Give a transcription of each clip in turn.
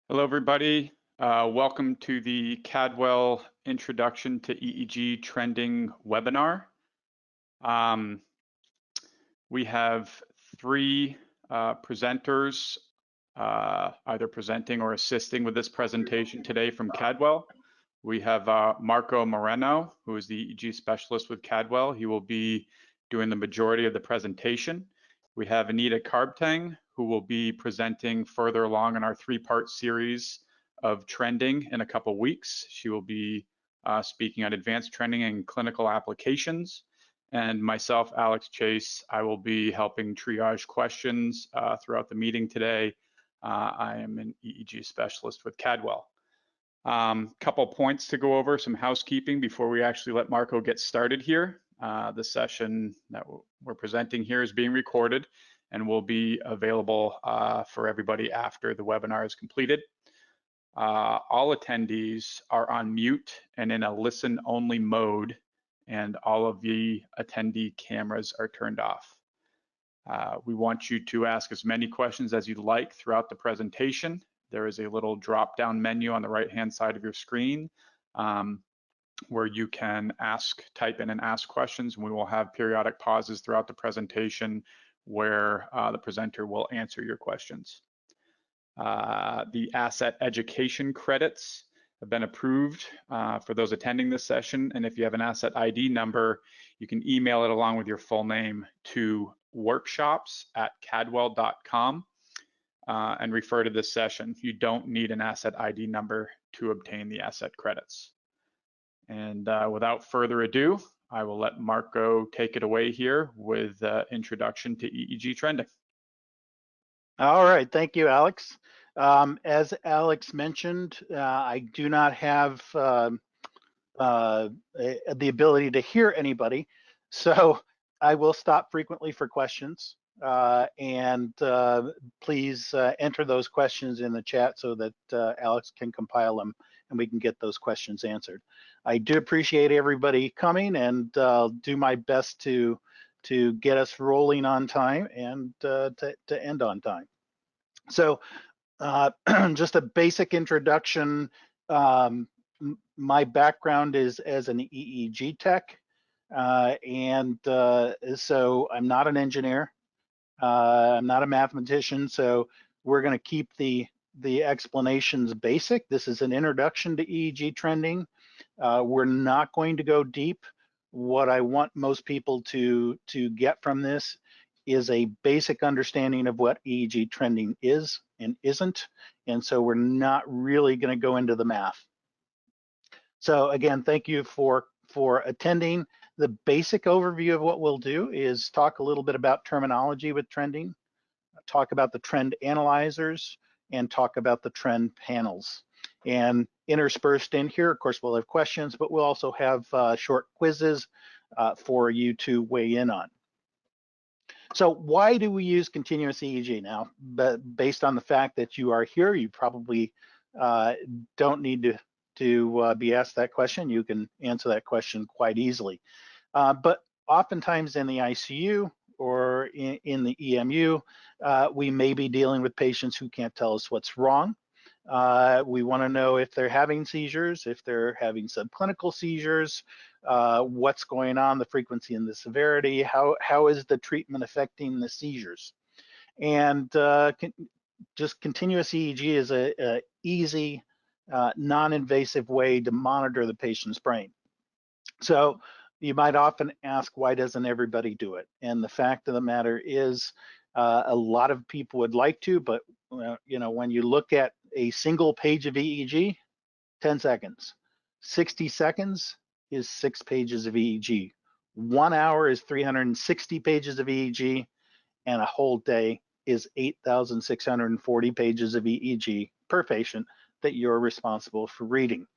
Hello, everybody. Welcome to the Cadwell Introduction to EEG Trending webinar. We have three presenters either presenting or assisting with this presentation today from Cadwell. We have Marco Moreno, who is the EEG specialist with Cadwell. He will be doing the majority of the presentation. We have Anita Karbtang, who will be presenting further along in our three-part series of trending in a couple weeks. She will be speaking on advanced trending and clinical applications. And myself, Alex Chase, I will be helping triage questions throughout the meeting today. I am an EEG specialist with Cadwell. Couple points to go over, some housekeeping before we actually let Marco get started here. The session that we're presenting here is being recorded and will be available for everybody after the webinar is completed. All attendees are on mute and in a listen-only mode, and all of the attendee cameras are turned off. We want you to ask as many questions as you'd like throughout the presentation. There is a little drop-down menu on the right-hand side of your screen where you can type in and ask questions, and we will have periodic pauses throughout the presentation where the presenter will answer your questions. The asset education credits have been approved for those attending this session, and if you have an asset ID number, you can email it along with your full name to workshops@cadwell.com and refer to this session. You don't need an asset ID number to obtain the asset credits. And without further ado, I will let Marco take it away here with introduction to EEG trending. All right, thank you, Alex. As Alex mentioned, I do not have the ability to hear anybody, so I will stop frequently for questions. And please enter those questions in the chat so that Alex can compile them and we can get those questions answered. I do appreciate everybody coming, and do my best to get us rolling on time and to end on time. So just a basic introduction. My background is as an EEG tech, and so I'm not an engineer. I'm not a mathematician, so we're going to keep the explanations basic. This is an introduction to EEG trending. We're not going to go deep. What I want most people to get from this is a basic understanding of what EEG trending is and isn't, and so we're not really going to go into the math. So again, thank you for attending. The basic overview of what we'll do is talk a little bit about terminology with trending, talk about the trend analyzers, and talk about the trend panels. And interspersed in here, of course, we'll have questions, but we'll also have short quizzes for you to weigh in on. So why do we use continuous EEG now? But based on the fact that you are here, you probably don't need to be asked that question. You can answer that question quite easily. But oftentimes in the ICU or in the EMU, we may be dealing with patients who can't tell us what's wrong. We want to know if they're having seizures, if they're having subclinical seizures, what's going on, the frequency and the severity, how is the treatment affecting the seizures. And just continuous EEG is a easy, non-invasive way to monitor the patient's brain. So you might often ask, why doesn't everybody do it? And the fact of the matter is, a lot of people would like to, but you know, when you look at a single page of EEG, 10 seconds. 60 seconds is 6 pages of EEG. 1 hour is 360 pages of EEG, and a whole day is 8,640 pages of EEG per patient that you're responsible for reading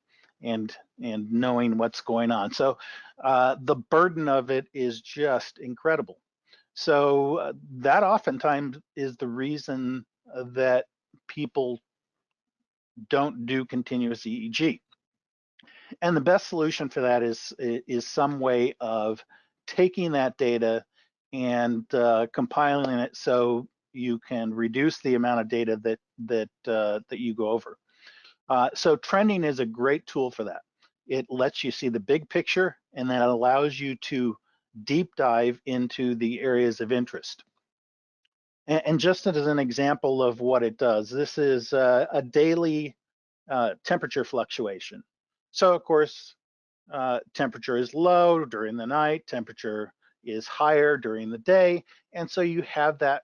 and knowing what's going on. So the burden of it is just incredible. So that oftentimes is the reason that people don't do continuous EEG. And the best solution for that is some way of taking that data and compiling it so you can reduce the amount of data that you go over. So trending is a great tool for that. It lets you see the big picture, and then it allows you to deep dive into the areas of interest. And just as an example of what it does, this is a daily temperature fluctuation. So of course, temperature is low during the night, temperature is higher during the day, and so you have that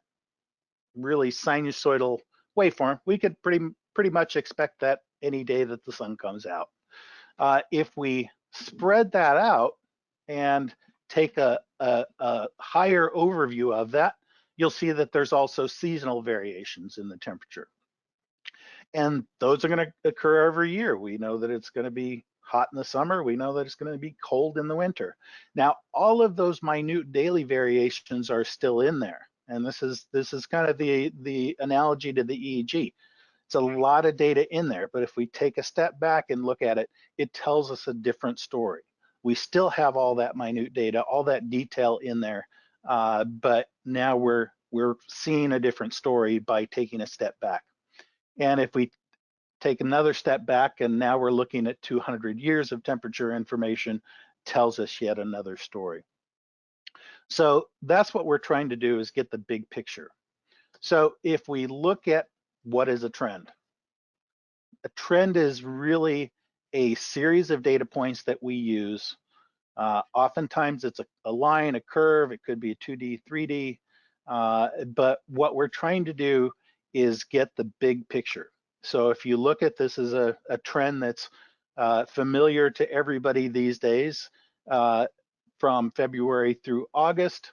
really sinusoidal waveform. We could pretty much expect that any day that the sun comes out. If we spread that out and take a higher overview of that, you'll see that there's also seasonal variations in the temperature. And those are going to occur every year. We know that it's going to be hot in the summer. We know that it's going to be cold in the winter. Now, all of those minute daily variations are still in there. And this is kind of the analogy to the EEG. It's a lot of data in there, but if we take a step back and look at it, it tells us a different story. We still have all that minute data, all that detail in there, but now we're seeing a different story by taking a step back. And if we take another step back and now we're looking at 200 years of temperature information, tells us yet another story. So that's what we're trying to do, is get the big picture. So if we look at what is a trend is really a series of data points that we use. Oftentimes it's a line, a curve, it could be a 2D, 3D, but what we're trying to do is get the big picture. So if you look at this as a trend that's familiar to everybody these days, from February through August,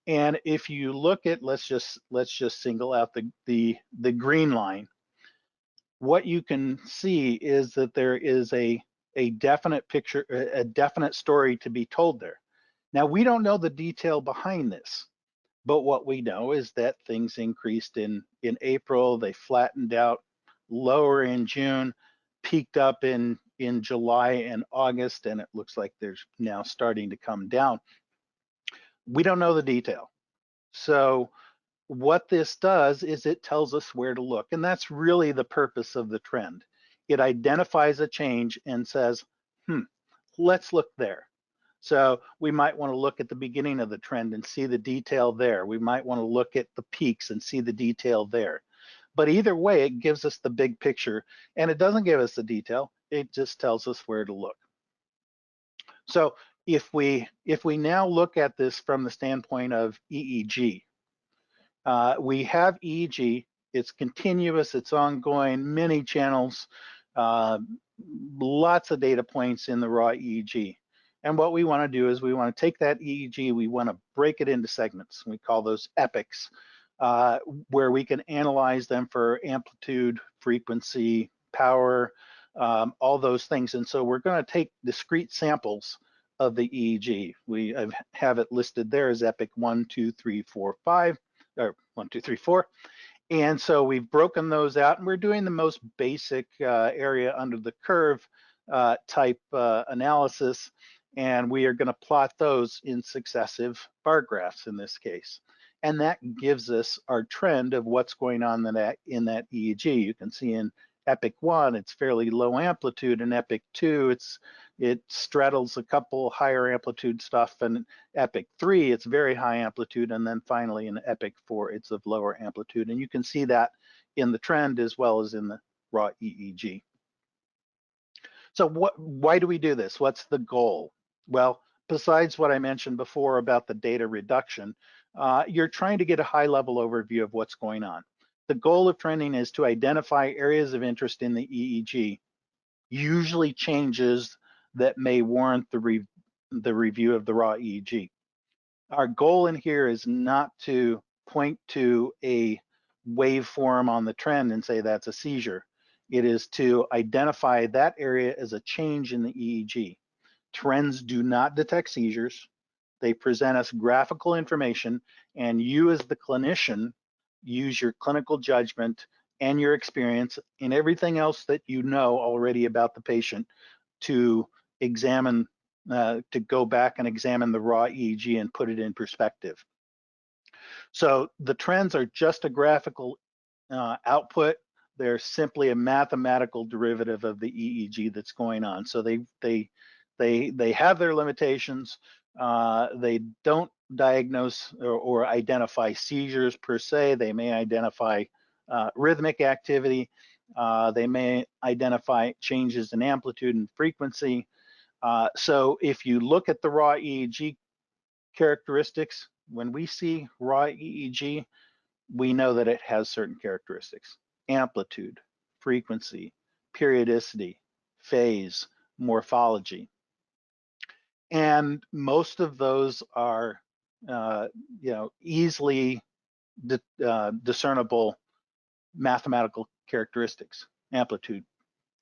and if you look at, let's just single out the green line, what you can see is that there is a definite picture, a definite story to be told there. Now, we don't know the detail behind this, but what we know is that things increased in April, they flattened out lower in June, peaked up in July and August, and it looks like they're now starting to come down. We don't know the detail. So what this does is it tells us where to look, and that's really the purpose of the trend. It identifies a change and says, let's look there. So we might want to look at the beginning of the trend and see the detail there. We might want to look at the peaks and see the detail there. But either way, it gives us the big picture, and it doesn't give us the detail. It just tells us where to look. So if we now look at this from the standpoint of EEG, we have EEG, it's continuous, it's ongoing, many channels, lots of data points in the raw EEG. And what we want to do is we want to take that EEG, we want to break it into segments. We call those epochs, where we can analyze them for amplitude, frequency, power, all those things. And so we're going to take discrete samples of the EEG. We have it listed there as epoch 1, 2, 3, 4, 5. Or 1, 2, 3, 4. And so we've broken those out, and we're doing the most basic area under the curve type analysis, and we are going to plot those in successive bar graphs in this case. And that gives us our trend of what's going on in that EEG. You can see in epoch 1, it's fairly low amplitude. In epoch 2, it straddles a couple higher amplitude stuff. And epoch 3, it's very high amplitude. And then finally in epoch 4, it's of lower amplitude. And you can see that in the trend as well as in the raw EEG. So why do we do this? What's the goal? Well, besides what I mentioned before about the data reduction, you're trying to get a high level overview of what's going on. The goal of trending is to identify areas of interest in the EEG, usually changes that may warrant the review of the raw EEG. Our goal in here is not to point to a waveform on the trend and say that's a seizure. It is to identify that area as a change in the EEG. Trends do not detect seizures. They present us graphical information, and you as the clinician use your clinical judgment and your experience and everything else that you know already about the patient to examine, to go back and examine the raw EEG and put it in perspective. So the trends are just a graphical output. They're simply a mathematical derivative of the EEG that's going on. So they have their limitations. They don't diagnose or identify seizures per se. They may identify rhythmic activity. They may identify changes in amplitude and frequency. So if you look at the raw EEG characteristics, when we see raw EEG, we know that it has certain characteristics: amplitude, frequency, periodicity, phase, morphology. And most of those are easily discernible mathematical characteristics: amplitude,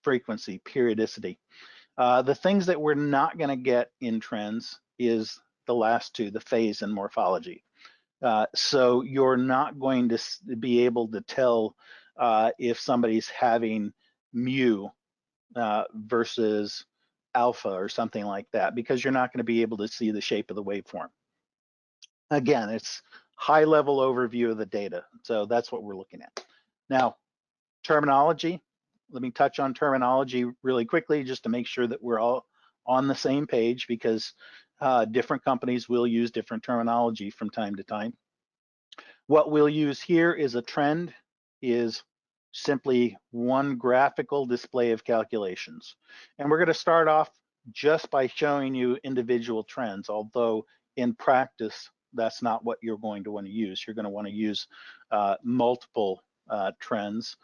frequency, periodicity. The things that we're not going to get in trends is the last two, the phase and morphology. So you're not going to be able to tell if somebody's having mu versus alpha or something like that, because you're not going to be able to see the shape of the waveform. Again, it's high level overview of the data. So that's what we're looking at. Now, terminology. Let me touch on terminology really quickly just to make sure that we're all on the same page, because different companies will use different terminology from time to time. What we'll use here is a trend, is simply one graphical display of calculations. And we're going to start off just by showing you individual trends, although in practice, that's not what you're going to want to use. You're going to want to use multiple trends,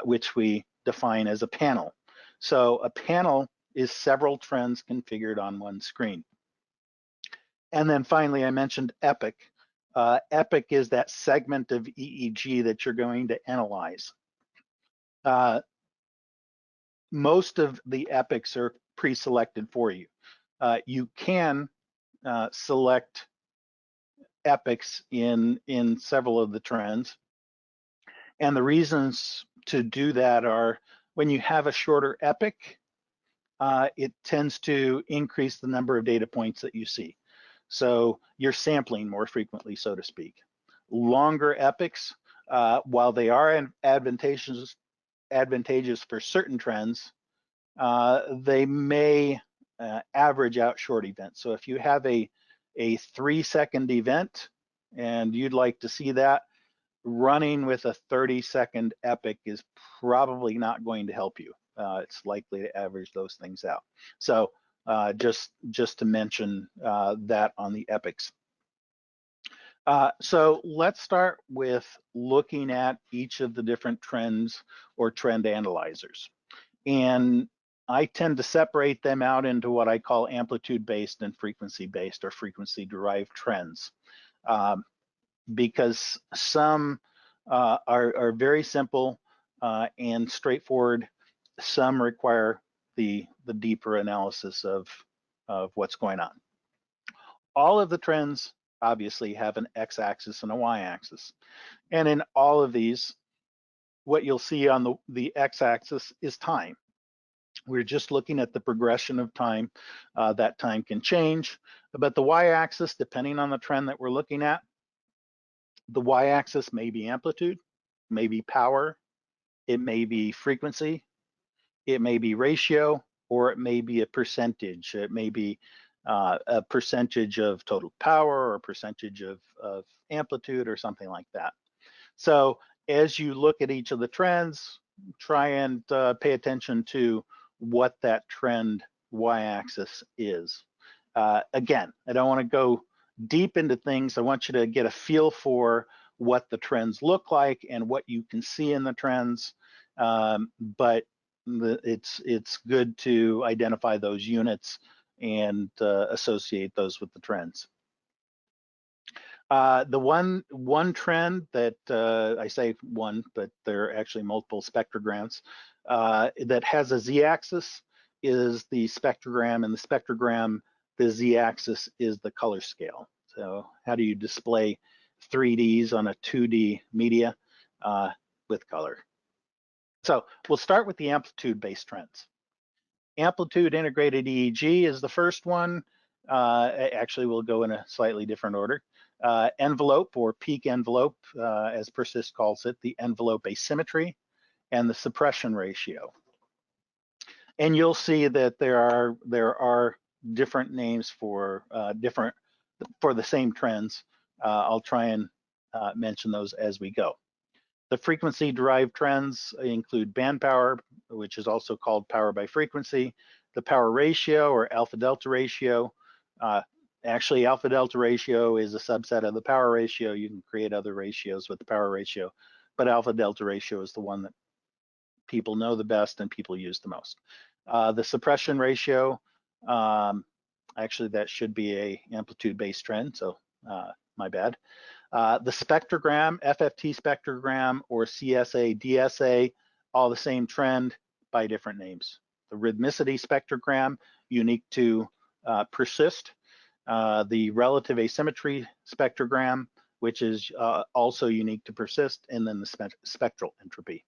which we define as a panel. So a panel is several trends configured on one screen. And then finally, I mentioned epoch. Epoch is that segment of EEG that you're going to analyze. Most of the epochs are pre-selected for you. You can select epochs in several of the trends. And the reasons to do that are, when you have a shorter epoch, it tends to increase the number of data points that you see. So you're sampling more frequently, so to speak. Longer epochs, while they are advantageous for certain trends, they may average out short events. So if you have a 3-second event and you'd like to see that, running with a 30-second epoch is probably not going to help you. It's likely to average those things out. So just to mention that on the epochs. So let's start with looking at each of the different trends or trend analyzers. And I tend to separate them out into what I call amplitude-based and frequency-based or frequency-derived trends, because some are very simple and straightforward. Some require the deeper analysis of what's going on. All of the trends obviously have an x-axis and a y-axis. And in all of these, what you'll see on the x-axis is time. We're just looking at the progression of time. That time can change, but the y-axis, depending on the trend that we're looking at, the y-axis may be amplitude, may be power, it may be frequency, it may be ratio, or it may be a percentage. It may be a percentage of total power or a percentage of amplitude or something like that. So as you look at each of the trends, try and pay attention to what that trend y-axis is. Again, I don't want to go deep into things. I want you to get a feel for what the trends look like and what you can see in the trends. But it's good to identify those units and associate those with the trends. The one trend that I say one, but there are actually multiple spectrograms that has a z-axis is the spectrogram, and the spectrogram, the z-axis is the color scale. So how do you display 3Ds on a 2D media with color? So we'll start with the amplitude-based trends. Amplitude integrated EEG is the first one. Actually, we'll go in a slightly different order. envelope or peak envelope, as PERSIST calls it, the envelope asymmetry, and the suppression ratio. And you'll see that there are different names for the same trends. I'll try and mention those as we go. The frequency-derived trends include band power, which is also called power by frequency, the power ratio or alpha-delta ratio. Actually, alpha-delta ratio is a subset of the power ratio. You can create other ratios with the power ratio, but alpha-delta ratio is the one that people know the best and people use the most. The suppression ratio, actually that should be a amplitude-based trend, so my bad. The spectrogram, FFT spectrogram or CSA, DSA, all the same trend by different names. The rhythmicity spectrogram, unique to PERSIST. The relative asymmetry spectrogram, which is also unique to PERSIST, and then the spectral entropy.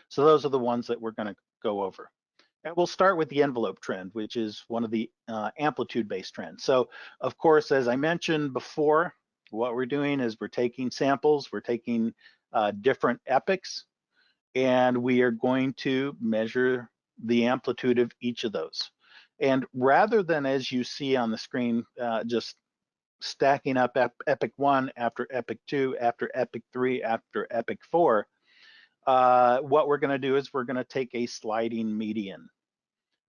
So those are the ones that we're going to go over. And we'll start with the envelope trend, which is one of the amplitude-based trends. So, of course, as I mentioned before, what we're doing is we're taking samples, we're taking different epochs, and we are going to measure the amplitude of each of those. And rather than, as you see on the screen, just stacking up epoch 1 after epoch 2, after epoch 3, after epoch 4, what we're going to do is we're going to take a sliding median.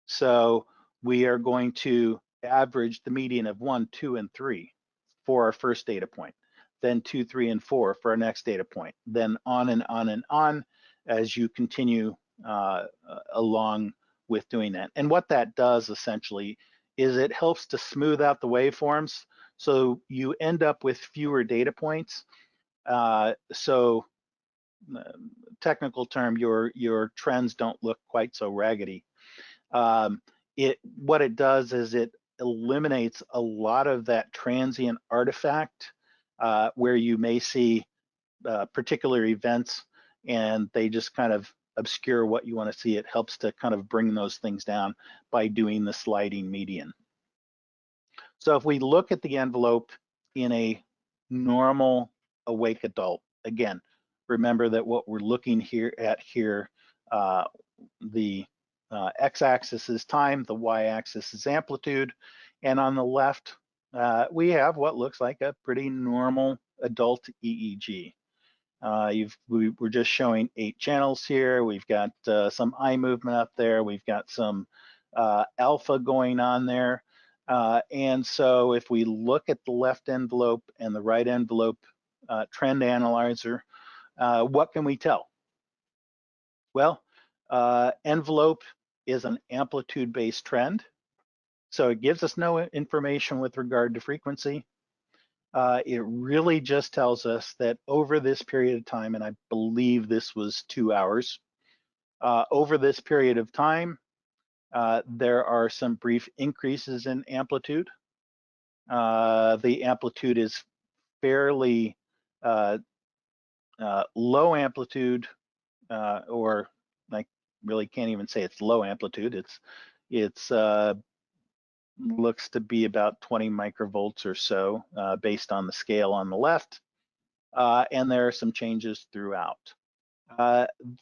So we are going to average the median of 1, 2, and 3 for our first data point, then 2, 3, and 4 for our next data point, then on and on and on as you continue along with doing that. And what that does essentially is it helps to smooth out the waveforms, so you end up with fewer data points. Technical term, your trends don't look quite so raggedy. What it does is it eliminates a lot of that transient artifact where you may see particular events and they just kind of obscure what you want to see. It helps to kind of bring those things down by doing the sliding median. So if we look at the envelope in a normal awake adult, again, remember that what we're looking at here, the x-axis is time, the y-axis is amplitude, and on the left, we have what looks like a pretty normal adult EEG. We're just showing 8 channels here. We've got some eye movement up there. We've got some alpha going on there. And so if we look at the left envelope and the right envelope trend analyzer, what can we tell? Well, envelope is an amplitude-based trend. So it gives us no information with regard to frequency. It really just tells us that over this period of time, and I believe this was 2 hours, over this period of time, there are some brief increases in amplitude. The amplitude is fairly low amplitude, or I really can't even say it's low amplitude. It's looks to be about 20 microvolts or so based on the scale on the left. And there are some changes throughout.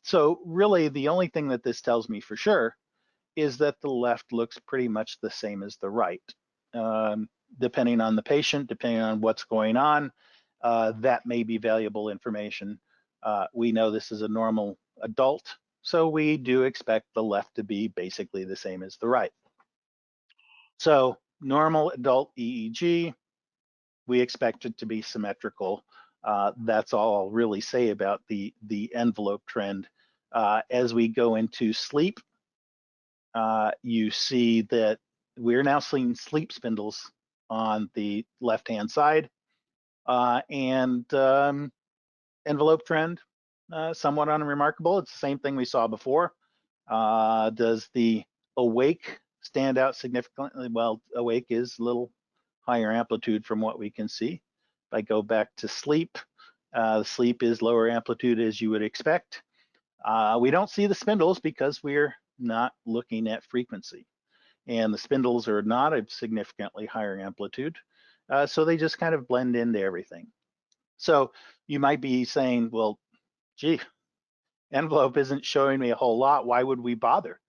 So really the only thing that this tells me for sure is that the left looks pretty much the same as the right. Depending on the patient, depending on what's going on, that may be valuable information. We know this is a normal adult, so we do expect the left to be basically the same as the right. So normal adult EEG, we expect it to be symmetrical. That's all I'll really say about the envelope trend. As we go into sleep, you see that we're now seeing sleep spindles on the left-hand side, and envelope trend, somewhat unremarkable. It's the same thing we saw before. Does the awake stand out significantly? Well, awake is a little higher amplitude from what we can see. If I go back to sleep, sleep is lower amplitude as you would expect. We don't see the spindles because we're not looking at frequency. And the spindles are not a significantly higher amplitude. So they just kind of blend into everything. So you might be saying, well, gee, envelope isn't showing me a whole lot. Why would we bother?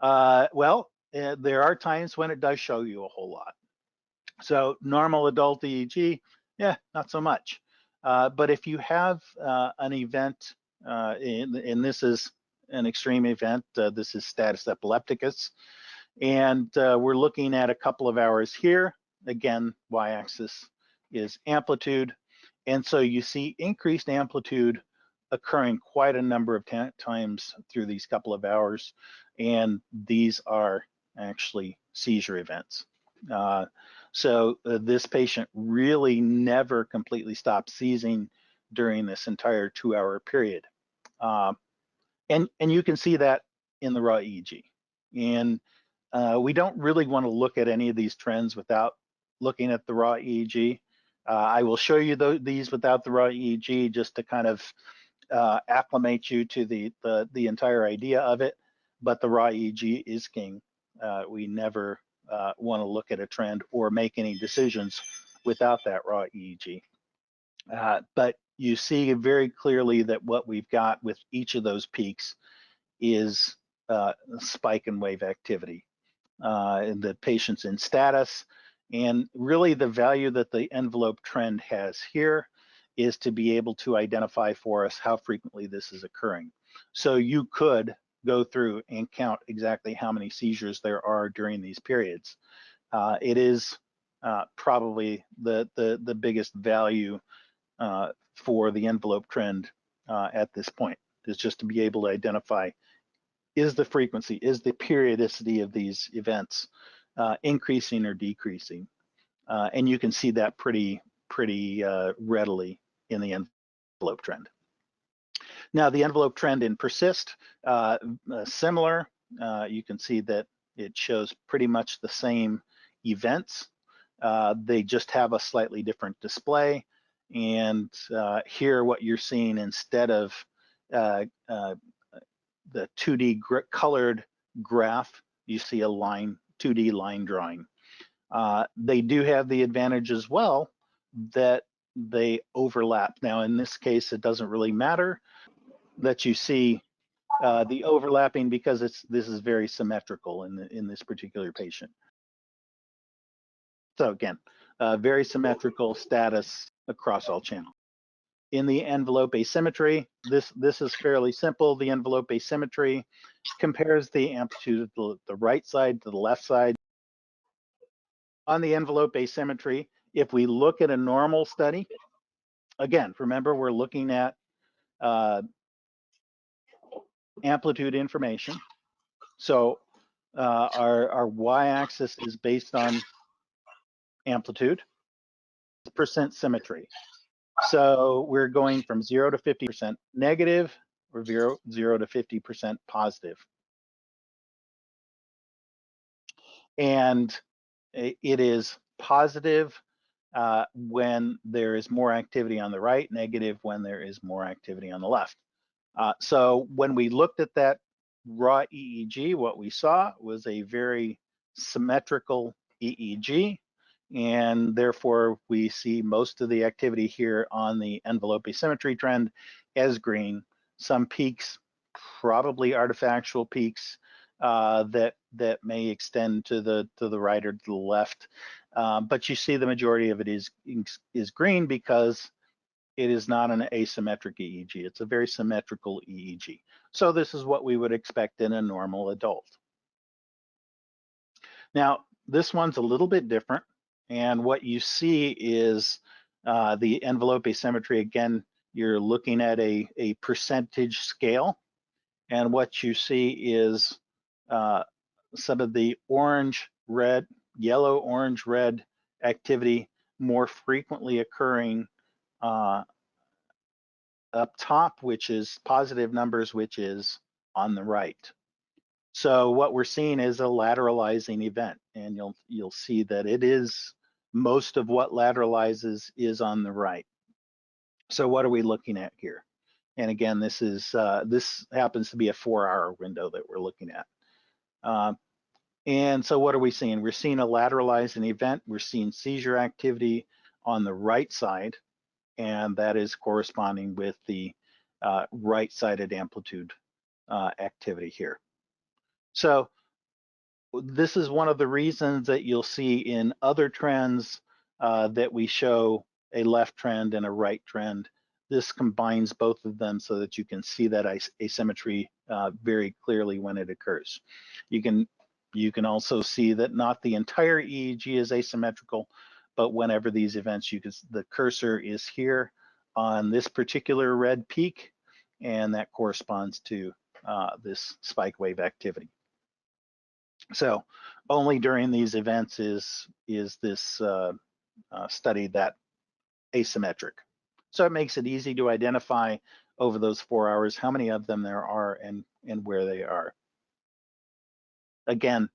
There are times when it does show you a whole lot. So normal adult EEG, yeah, not so much. But if you have an event, and this is an extreme event, this is status epilepticus, and we're looking at a couple of hours here. Again, y-axis is amplitude. And so you see increased amplitude occurring quite a number of times through these couple of hours. And these are actually seizure events. This patient really never completely stopped seizing during this entire 2-hour period. And you can see that in the raw EEG. And we don't really want to look at any of these trends without looking at the raw EEG. I will show you these without the raw EEG just to kind of acclimate you to the entire idea of it. But the raw EEG is king. We never want to look at a trend or make any decisions without that raw EEG. But you see very clearly that what we've got with each of those peaks is spike and wave activity. In the patients in status. And really the value that the envelope trend has here is to be able to identify for us how frequently this is occurring. So you could go through and count exactly how many seizures there are during these periods. It is probably the biggest value for the envelope trend at this point, is just to be able to identify, is the frequency, is the periodicity of these events increasing or decreasing? And you can see that pretty readily in the envelope trend. Now, the envelope trend in persist, similar. You can see that it shows pretty much the same events. They just have a slightly different display. And here, what you're seeing, instead of the 2D colored graph, you see a 2D line drawing. They do have the advantage as well that they overlap. Now, in this case, it doesn't really matter that you see the overlapping, because this is very symmetrical in this particular patient. So again, very symmetrical status across all channels. In the envelope asymmetry, this is fairly simple. The envelope asymmetry compares the amplitude of the right side to the left side. On the envelope asymmetry, if we look at a normal study, again, remember we're looking at amplitude information. So our y-axis is based on amplitude, percent symmetry. So we're going from 0 to 50% negative, or 0 to 50% positive. And it is positive when there is more activity on the right, negative when there is more activity on the left. So when we looked at that raw EEG, what we saw was a very symmetrical EEG, and therefore we see most of the activity here on the envelope asymmetry trend as green. Some peaks, probably artifactual peaks, that may extend to the right or to the left, but you see the majority of it is green because it is not an asymmetric EEG. It's a very symmetrical EEG. So this is what we would expect in a normal adult. Now, this one's a little bit different, and what you see is the envelope asymmetry. Again, you're looking at a percentage scale, and what you see is some of the orange, red, yellow, orange, red activity more frequently occurring up top, which is positive numbers, which is on the right. So what we're seeing is a lateralizing event, and you'll see that it is, most of what lateralizes is on the right. So what are we looking at here? And again, this happens to be a 4-hour window that we're looking at. And so what are we seeing? We're seeing a lateralizing event. We're seeing seizure activity on the right side, and that is corresponding with the right-sided amplitude activity here. So this is one of the reasons that you'll see in other trends that we show a left trend and a right trend. This combines both of them so that you can see that asymmetry very clearly when it occurs. You can also see that not the entire EEG is asymmetrical, but whenever these events, the cursor is here on this particular red peak, and that corresponds to this spike wave activity. So only during these events is this study that asymmetric. So it makes it easy to identify over those 4 hours how many of them there are and where they are. Again,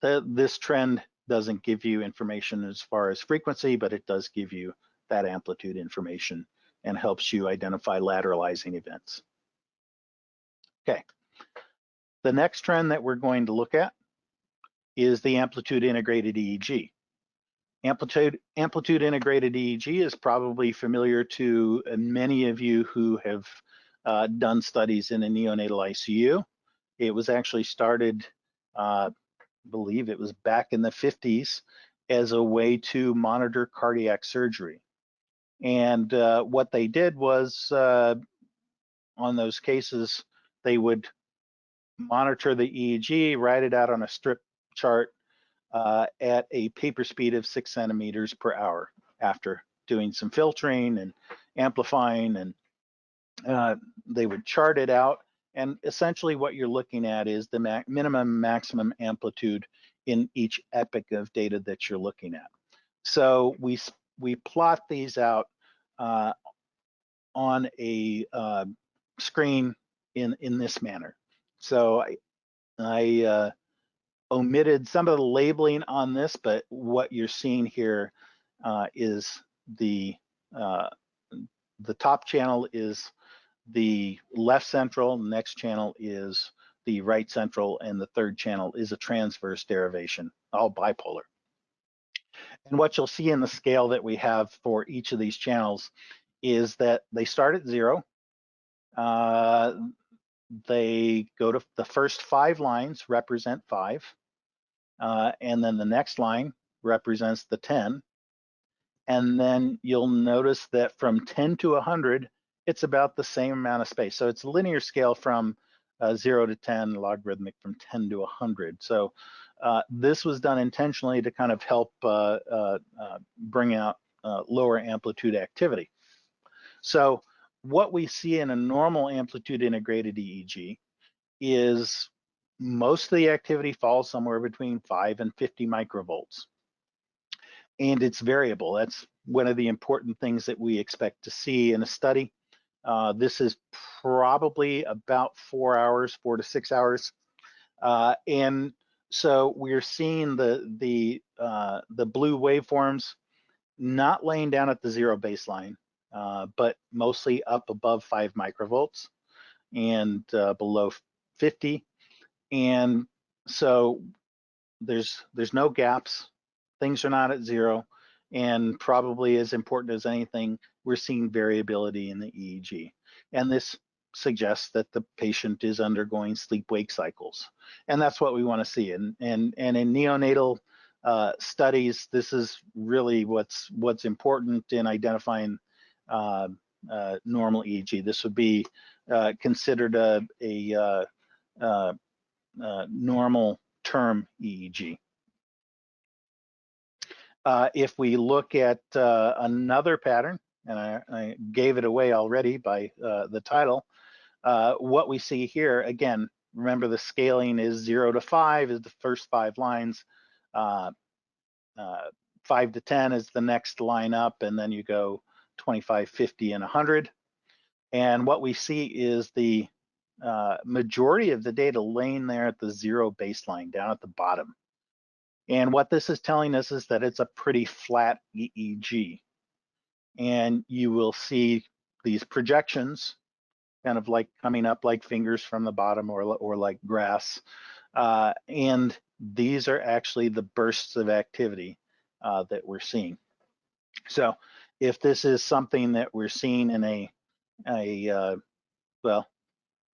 this trend doesn't give you information as far as frequency, but it does give you that amplitude information and helps you identify lateralizing events. Okay. The next trend that we're going to look at is the amplitude integrated EEG. Amplitude integrated EEG is probably familiar to many of you who have done studies in a neonatal ICU. It was actually started, I believe it was back in the 50s, as a way to monitor cardiac surgery. And what they did was, on those cases, they would monitor the EEG, write it out on a strip chart, at a paper speed of 6 centimeters per hour after doing some filtering and amplifying, and they would chart it out. And essentially what you're looking at is the minimum maximum amplitude in each epoch of data that you're looking at. So we plot these out on a screen in this manner. So I omitted some of the labeling on this, but what you're seeing here is the top channel is the left central, next channel is the right central, and the third channel is a transverse derivation, all bipolar. And what you'll see in the scale that we have for each of these channels is that they start at 0. They go to the first 5 lines represent 5. And then the next line represents the 10. And then you'll notice that from 10 to 100, it's about the same amount of space. So it's a linear scale from 0 to 10, logarithmic from 10 to 100. So this was done intentionally to kind of help bring out lower amplitude activity. So what we see in a normal amplitude integrated EEG is most of the activity falls somewhere between 5 and 50 microvolts. And it's variable. That's one of the important things that we expect to see in a study. This is probably about 4 hours, 4 to 6 hours. And so we're seeing the blue waveforms not laying down at the 0 baseline, but mostly up above 5 microvolts and below 50. And so there's no gaps. Things are not at 0. And probably as important as anything, we're seeing variability in the EEG. And this suggests that the patient is undergoing sleep-wake cycles. And that's what we want to see. And in neonatal studies, this is really what's important in identifying normal EEG. This would be considered a normal term EEG. If we look at another pattern, and I gave it away already by the title, what we see here, again, remember the scaling is 0 to 5 is the first 5 lines, 5 to 10 is the next line up, and then you go 25, 50, and 100. And what we see is the majority of the data laying there at the 0 baseline, down at the bottom. And what this is telling us is that it's a pretty flat EEG. And you will see these projections kind of like coming up like fingers from the bottom or like grass. And these are actually the bursts of activity that we're seeing. So if this is something that we're seeing in well,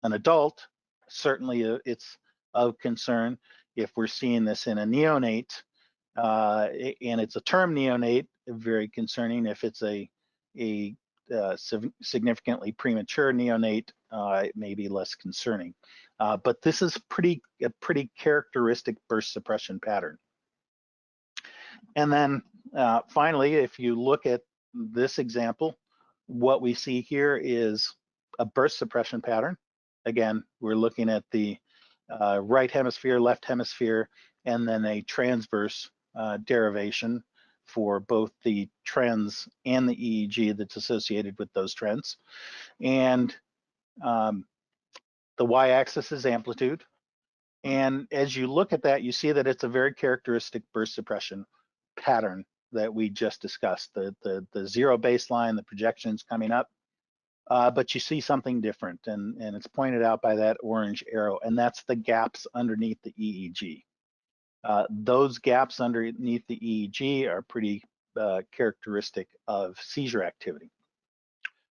an adult, certainly it's of concern. If we're seeing this in a neonate, and it's a term neonate, very concerning. If it's a significantly premature neonate, it may be less concerning. But this is a pretty characteristic burst suppression pattern. And then finally, if you look at this example, what we see here is a burst suppression pattern. Again, we're looking at the right hemisphere, left hemisphere, and then a transverse derivation for both the trends and the EEG that's associated with those trends. And the y-axis is amplitude. And as you look at that, you see that it's a very characteristic burst suppression pattern that we just discussed. The zero baseline, the projections coming up, but you see something different, and it's pointed out by that orange arrow, and that's the gaps underneath the EEG. Those gaps underneath the EEG are pretty characteristic of seizure activity.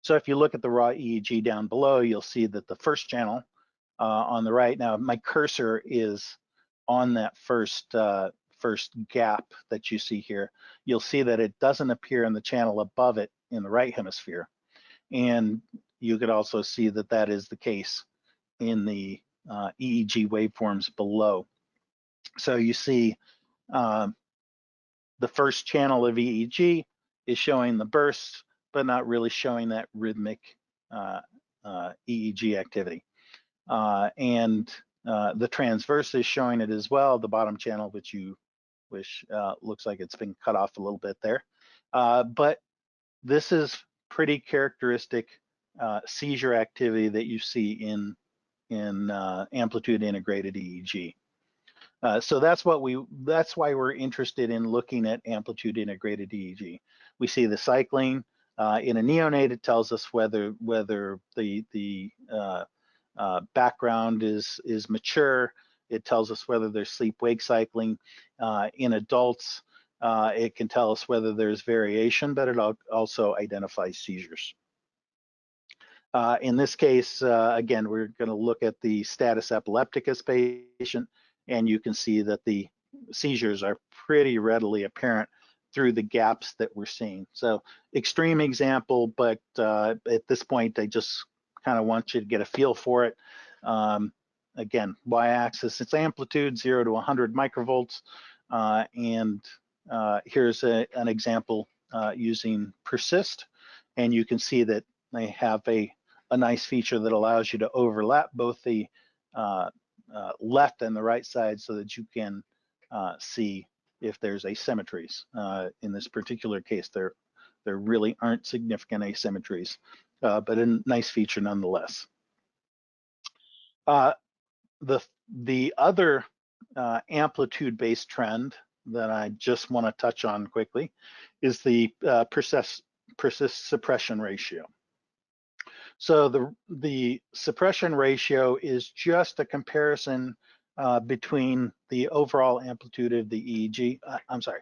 So if you look at the raw EEG down below, you'll see that the first channel on the right, now my cursor is on that first gap that you see here. You'll see that it doesn't appear in the channel above it in the right hemisphere. And you could also see that that is the case in the EEG waveforms below. So you see the first channel of EEG is showing the bursts, but not really showing that rhythmic EEG activity. And the transverse is showing it as well, the bottom channel, which looks like it's been cut off a little bit there. But this is pretty characteristic seizure activity that you see in amplitude integrated EEG. So that's why we're interested in looking at amplitude integrated EEG. We see the cycling in a neonate. It tells us whether the background is mature. It tells us whether there's sleep-wake cycling. In adults, it can tell us whether there's variation, but it also identifies seizures. In this case, again, we're going to look at the status epilepticus patient, and you can see that the seizures are pretty readily apparent through the gaps that we're seeing. So extreme example, but at this point, I just kind of want you to get a feel for it. Again, y-axis, it's amplitude 0 to 100 microvolts. And here's an example using persist. And you can see that they have a nice feature that allows you to overlap both the left and the right side so that you can see if there's asymmetries. In this particular case, there really aren't significant asymmetries, but a nice feature nonetheless. The other amplitude-based trend that I just want to touch on quickly is the persist suppression ratio. So the suppression ratio is just a comparison between the overall amplitude of the EEG. I'm sorry.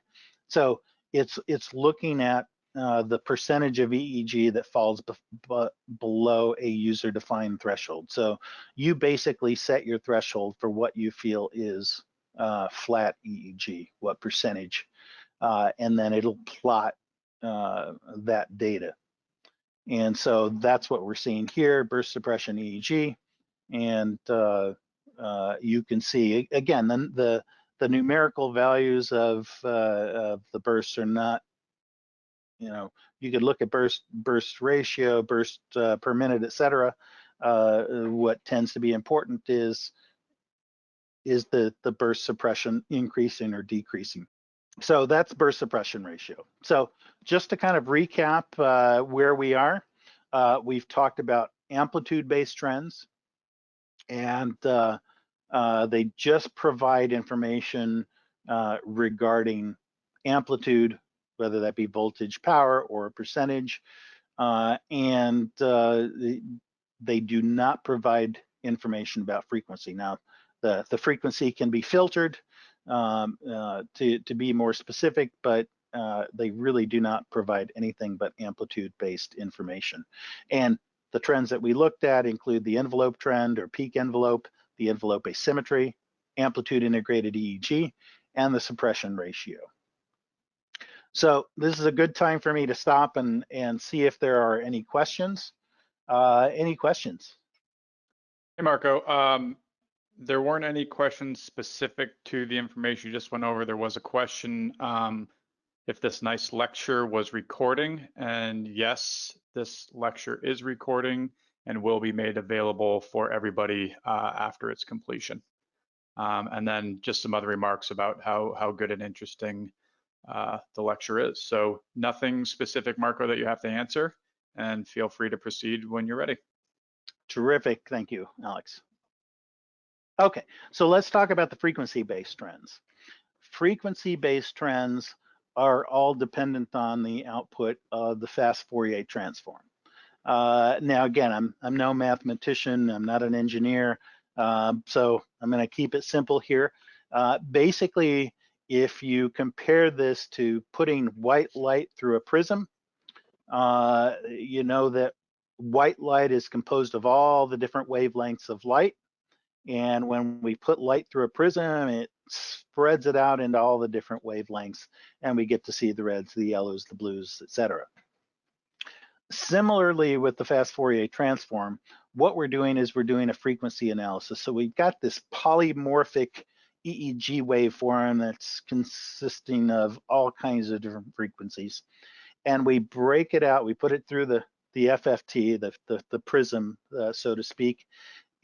So it's looking at the percentage of EEG that falls below a user-defined threshold. So you basically set your threshold for what you feel is flat EEG, what percentage, and then it'll plot that data. And so that's what we're seeing here, burst suppression EEG. And you can see, again, the numerical values of the bursts are not, you could look at burst ratio, burst per minute, et cetera. What tends to be important is the burst suppression increasing or decreasing. So that's burst suppression ratio. So just to kind of recap where we are, we've talked about amplitude-based trends, and they just provide information regarding amplitude, whether that be voltage, power, or a percentage, and they do not provide information about frequency. Now, The frequency can be filtered to be more specific, but they really do not provide anything but amplitude-based information. And the trends that we looked at include the envelope trend or peak envelope, the envelope asymmetry, amplitude integrated EEG, and the suppression ratio. So this is a good time for me to stop and see if there are any questions. Any questions? Hey, Marco. There weren't any questions specific to the information you just went over. There was a question if this nice lecture was recording, and yes, this lecture is recording and will be made available for everybody after its completion. And then just some other remarks about how good and interesting the lecture is. So nothing specific, Marco, that you have to answer, and feel free to proceed when you're ready. Terrific, thank you, Alex. Okay, so let's talk about the frequency-based trends. Frequency-based trends are all dependent on the output of the fast Fourier transform. Now, again, I'm no mathematician, I'm not an engineer, so I'm going to keep it simple here. Basically, if you compare this to putting white light through a prism, you know that white light is composed of all the different wavelengths of light. And when we put light through a prism, it spreads it out into all the different wavelengths, and we get to see the reds, the yellows, the blues, etc. Similarly, with the fast Fourier transform, what we're doing is we're doing a frequency analysis. So we've got this polymorphic EEG waveform that's consisting of all kinds of different frequencies. And we break it out, we put it through the FFT, the prism, so to speak,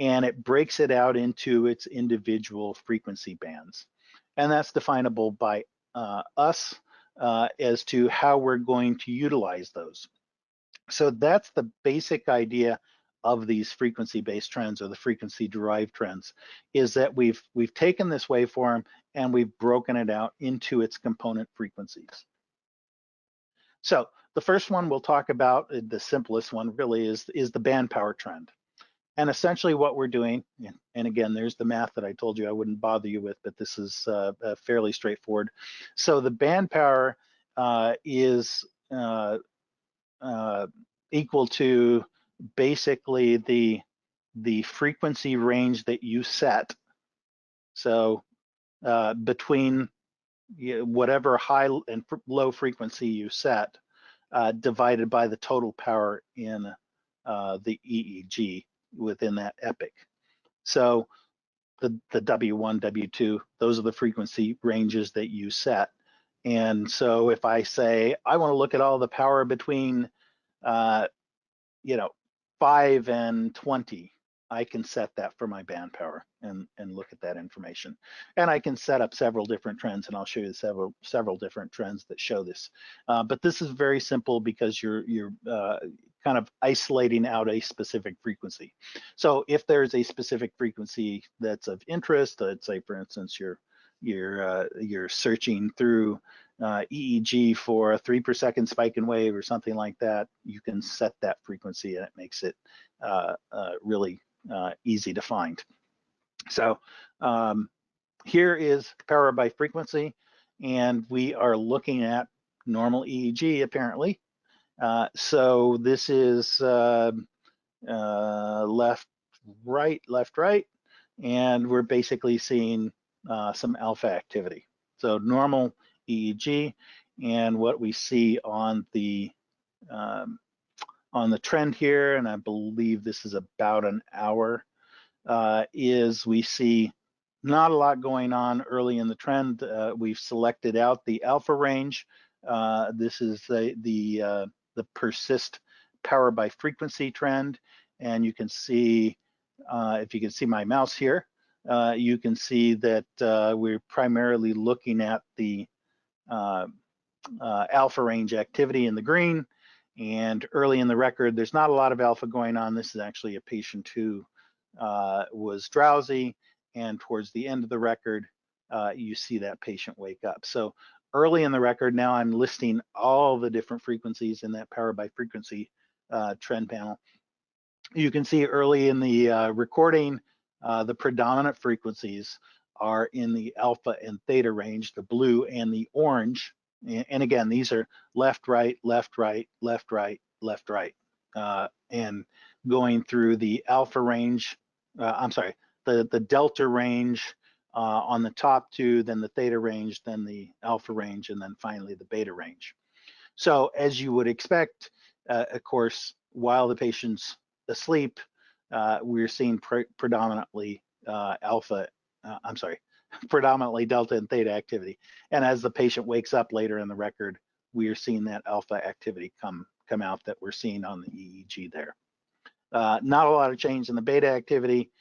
and it breaks it out into its individual frequency bands. And that's definable by us as to how we're going to utilize those. So that's the basic idea of these frequency-based trends or the frequency-derived trends, is that we've taken this waveform and we've broken it out into its component frequencies. So the first one we'll talk about, the simplest one really, is the band power trend. And essentially what we're doing, and again, there's the math that I told you I wouldn't bother you with, but this is fairly straightforward. So the band power is equal to basically the frequency range that you set. So between whatever high and low frequency you set, divided by the total power in the EEG within that epoch. So the W1, W2, those are the frequency ranges that you set. And so if I say I want to look at all the power between 5 and 20, I can set that for my band power and look at that information. And I can set up several different trends, and I'll show you several different trends that show this. But this is very simple because you're kind of isolating out a specific frequency. So if there's a specific frequency that's of interest, let's say for instance you're searching through EEG for a 3 per second spike in wave or something like that, you can set that frequency and it makes it really easy to find. So here is power by frequency, and we are looking at normal EEG apparently. So this is left, right, and we're basically seeing some alpha activity. So normal EEG, and what we see on the trend here, and I believe this is about an hour, is we see not a lot going on early in the trend. We've selected out the alpha range. This is the persist power by frequency trend, and you can see, if you can see my mouse here, you can see that we're primarily looking at the alpha range activity in the green. And early in the record, there's not a lot of alpha going on. This is actually a patient who was drowsy, and towards the end of the record, you see that patient wake up. So early in the record, now I'm listing all the different frequencies in that power by frequency trend panel. You can see early in the recording, the predominant frequencies are in the alpha and theta range, the blue and the orange. And again, these are left, right, left, right, left, right, left, right. And going through the alpha range, the delta range on the top two, then the theta range, then the alpha range, and then finally the beta range. So as you would expect, of course, while the patient's asleep, we're seeing predominantly predominantly delta and theta activity. And as the patient wakes up later in the record, we are seeing that alpha activity come out that we're seeing on the EEG there. Not a lot of change in the beta activity.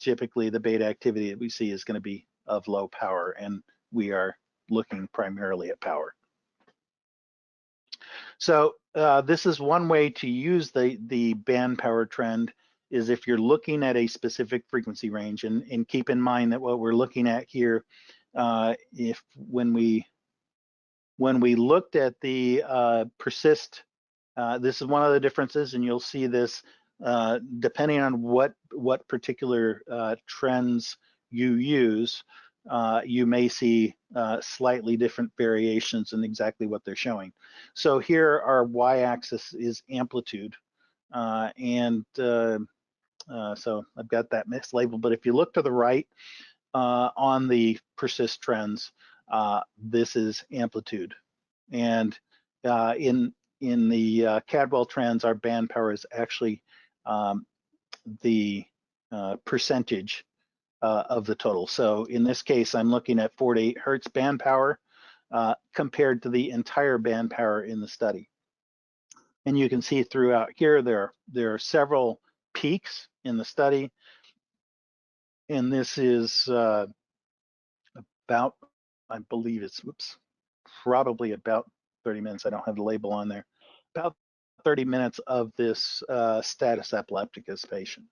Typically, the beta activity that we see is going to be of low power, and we are looking primarily at power. So this is one way to use the band power trend, is if you're looking at a specific frequency range, and keep in mind that what we're looking at here, when we looked at the persist, this is one of the differences, and you'll see this depending on what particular trends you use. You may see slightly different variations in exactly what they're showing. So here our y-axis is amplitude, so I've got that mislabeled, but if you look to the right on the persist trends, this is amplitude. And in the Cadwell trends, our band power is actually the percentage of the total. So in this case, I'm looking at 4 to 8 hertz band power compared to the entire band power in the study. And you can see throughout here, there are several peaks in the study. And this is about, I believe it's, probably about 30 minutes. I don't have the label on there. About 30 minutes of this status epilepticus patient.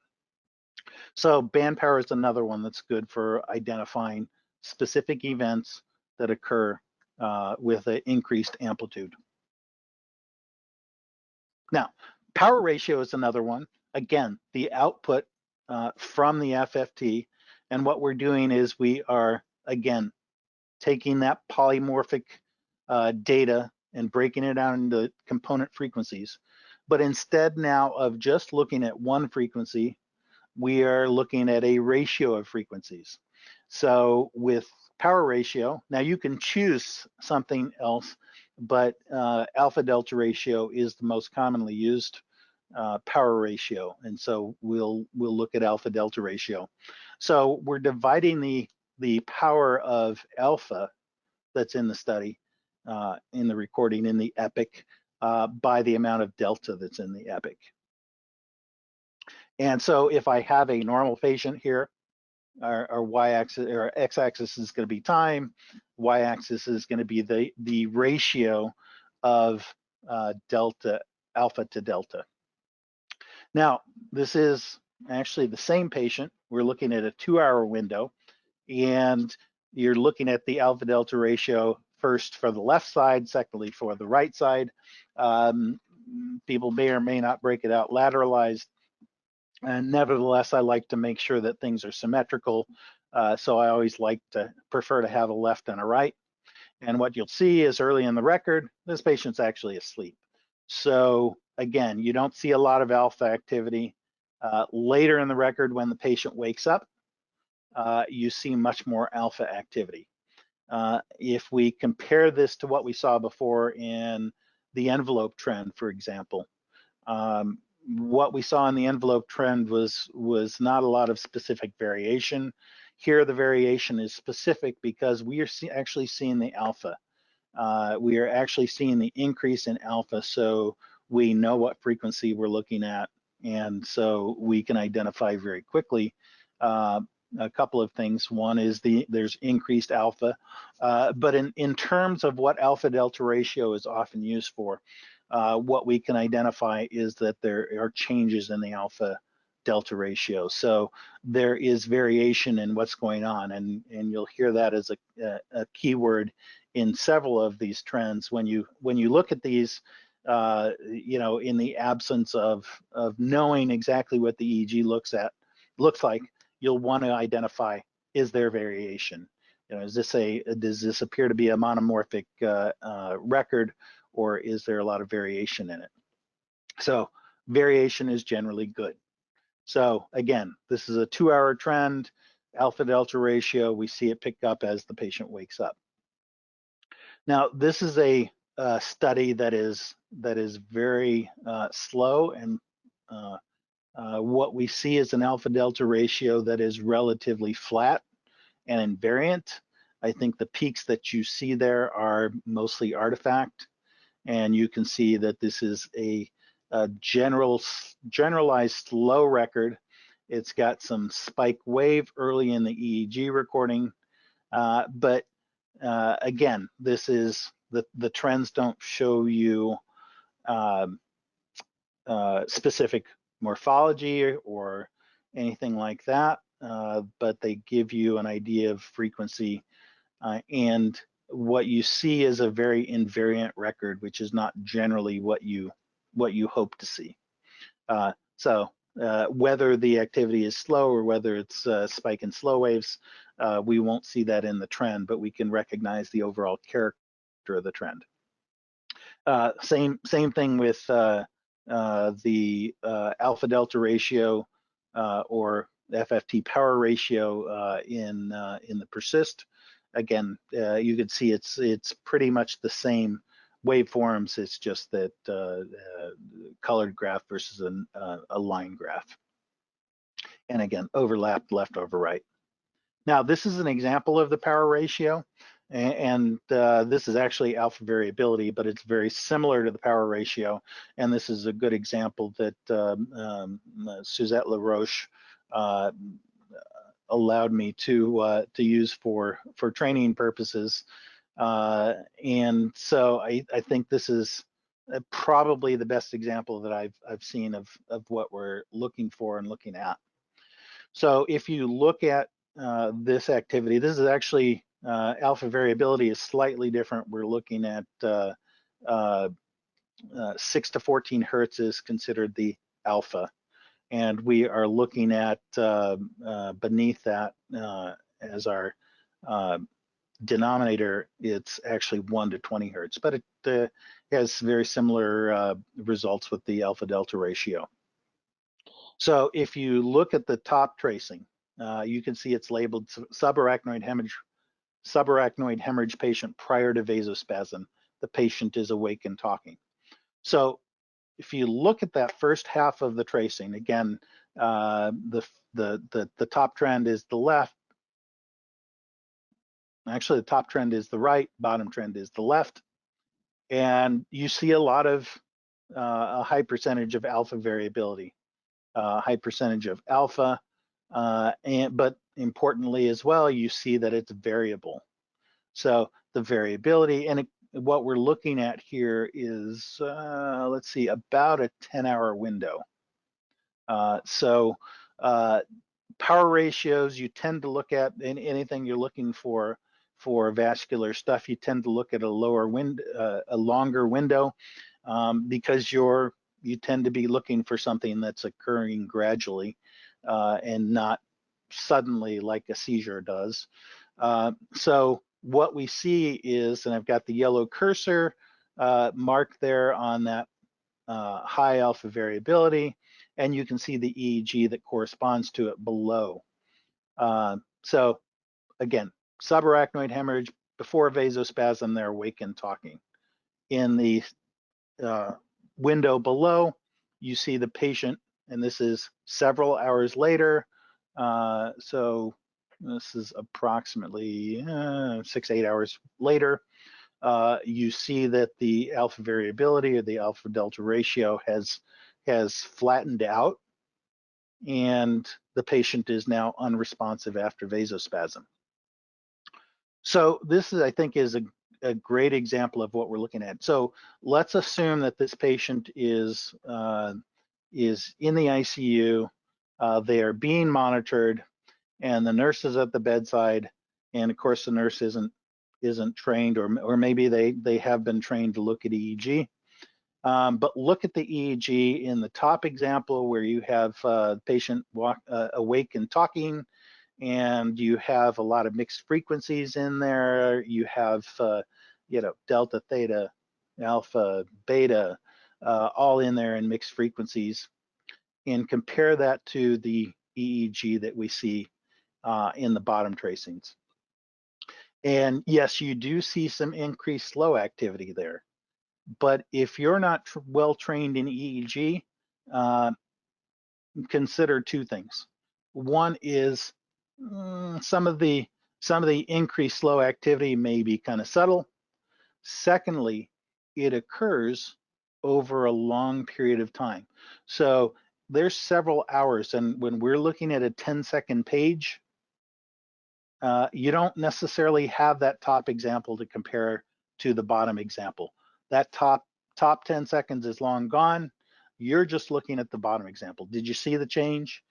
So band power is another one that's good for identifying specific events that occur with an increased amplitude. Now, power ratio is another one. Again, the output from the FFT, and what we're doing is we are, again, taking that polymorphic data and breaking it down into component frequencies. But instead now of just looking at one frequency, we are looking at a ratio of frequencies. So with power ratio, now you can choose something else, but alpha delta ratio is the most commonly used power ratio, and so we'll look at alpha delta ratio. So we're dividing the power of alpha that's in the study, in the recording, in the epic, by the amount of delta that's in the epic. And so if I have a normal patient here, our y-axis or x-axis is going to be time, y-axis is going to be the ratio of alpha to delta. Now, this is actually the same patient. We're looking at a 2-hour window, and you're looking at the alpha delta ratio first for the left side, secondly for the right side. People may or may not break it out lateralized. And nevertheless, I like to make sure that things are symmetrical. So I always prefer to have a left and a right. And what you'll see is early in the record, this patient's actually asleep. So again, you don't see a lot of alpha activity. Later in the record, when the patient wakes up, you see much more alpha activity. If we compare this to what we saw before in the envelope trend, for example, what we saw in the envelope trend was not a lot of specific variation. Here, the variation is specific because we are actually seeing the alpha. We are actually seeing the increase in alpha, so we know what frequency we're looking at, and so we can identify very quickly a couple of things. One is there's increased alpha, but in terms of what alpha delta ratio is often used for, what we can identify is that there are changes in the alpha delta ratio. So there is variation in what's going on, and you'll hear that as a keyword in several of these trends. When you look at these, in the absence of knowing exactly what the EEG looks at, looks like, you'll want to identify, is there variation? You know, does this appear to be a monomorphic record, or is there a lot of variation in it? So variation is generally good. So again, this is a 2-hour trend, alpha delta ratio. We see it pick up as the patient wakes up. Now, this is a study that is very slow, and what we see is an alpha delta ratio that is relatively flat and invariant. I think the peaks that you see there are mostly artifact, and you can see that this is a generalized slow record. It's got some spike wave early in the EEG recording, but again, this is the trends don't show you specific morphology or anything like that, but they give you an idea of frequency, and what you see is a very invariant record, which is not generally what you hope to see. So whether the activity is slow or whether it's spike and slow waves, we won't see that in the trend, but we can recognize the overall character of the trend. Same thing with the alpha delta ratio or FFT power ratio in the persist. Again, you can see it's pretty much the same waveforms. It's just that colored graph versus a line graph. And again, overlapped left over right. Now, this is an example of the power ratio, and this is actually alpha variability, but it's very similar to the power ratio. And this is a good example that Suzette LaRoche allowed me to use for training purposes. And so I think this is probably the best example that I've seen of what we're looking for and looking at. So if you look at this activity, this is actually alpha variability is slightly different. We're looking at 6 to 14 hertz is considered the alpha, and we are looking at beneath that as our denominator. It's actually 1 to 20 hertz, but it has very similar results with the alpha delta ratio. So if you look at the top tracing, you can see it's labeled subarachnoid hemorrhage patient prior to vasospasm. The patient is awake and talking. So if you look at that first half of the tracing, again, the top trend is the left. Actually, the top trend is the right, bottom trend is the left. And you see a lot of a high percentage of alpha variability, high percentage of alpha, but importantly as well, you see that it's variable. So the variability, and what we're looking at here is, let's see, about a 10-hour window. So power ratios, you tend to look at anything you're looking for vascular stuff, you tend to look at a longer window, because you tend to be looking for something that's occurring gradually and not suddenly like a seizure does. So what we see is, and I've got the yellow cursor marked there on that high alpha variability, and you can see the EEG that corresponds to it below. So again, subarachnoid hemorrhage before vasospasm, they're awake and talking. In the window below, you see the patient, and this is several hours later. So this is approximately 6 to 8 hours later. You see that the alpha variability or the alpha delta ratio has flattened out, and the patient is now unresponsive after vasospasm. So this is, I think, is a great example of what we're looking at. So let's assume that this patient is in the ICU. They are being monitored, and the nurse is at the bedside, and of course the nurse isn't trained, or maybe they have been trained to look at EEG, But look at the EEG in the top example where you have patient awake and talking, and you have a lot of mixed frequencies in there. You have, delta, theta, alpha, beta, all in there in mixed frequencies. And compare that to the EEG that we see in the bottom tracings. And yes, you do see some increased slow activity there. But if you're not well trained in EEG, consider two things. One is some of the increased slow activity may be kind of subtle. Secondly, it occurs over a long period of time. So there's several hours, and when we're looking at a 10-second page, you don't necessarily have that top example to compare to the bottom example. That top 10 seconds is long gone. You're just looking at the bottom example. Did you see the change?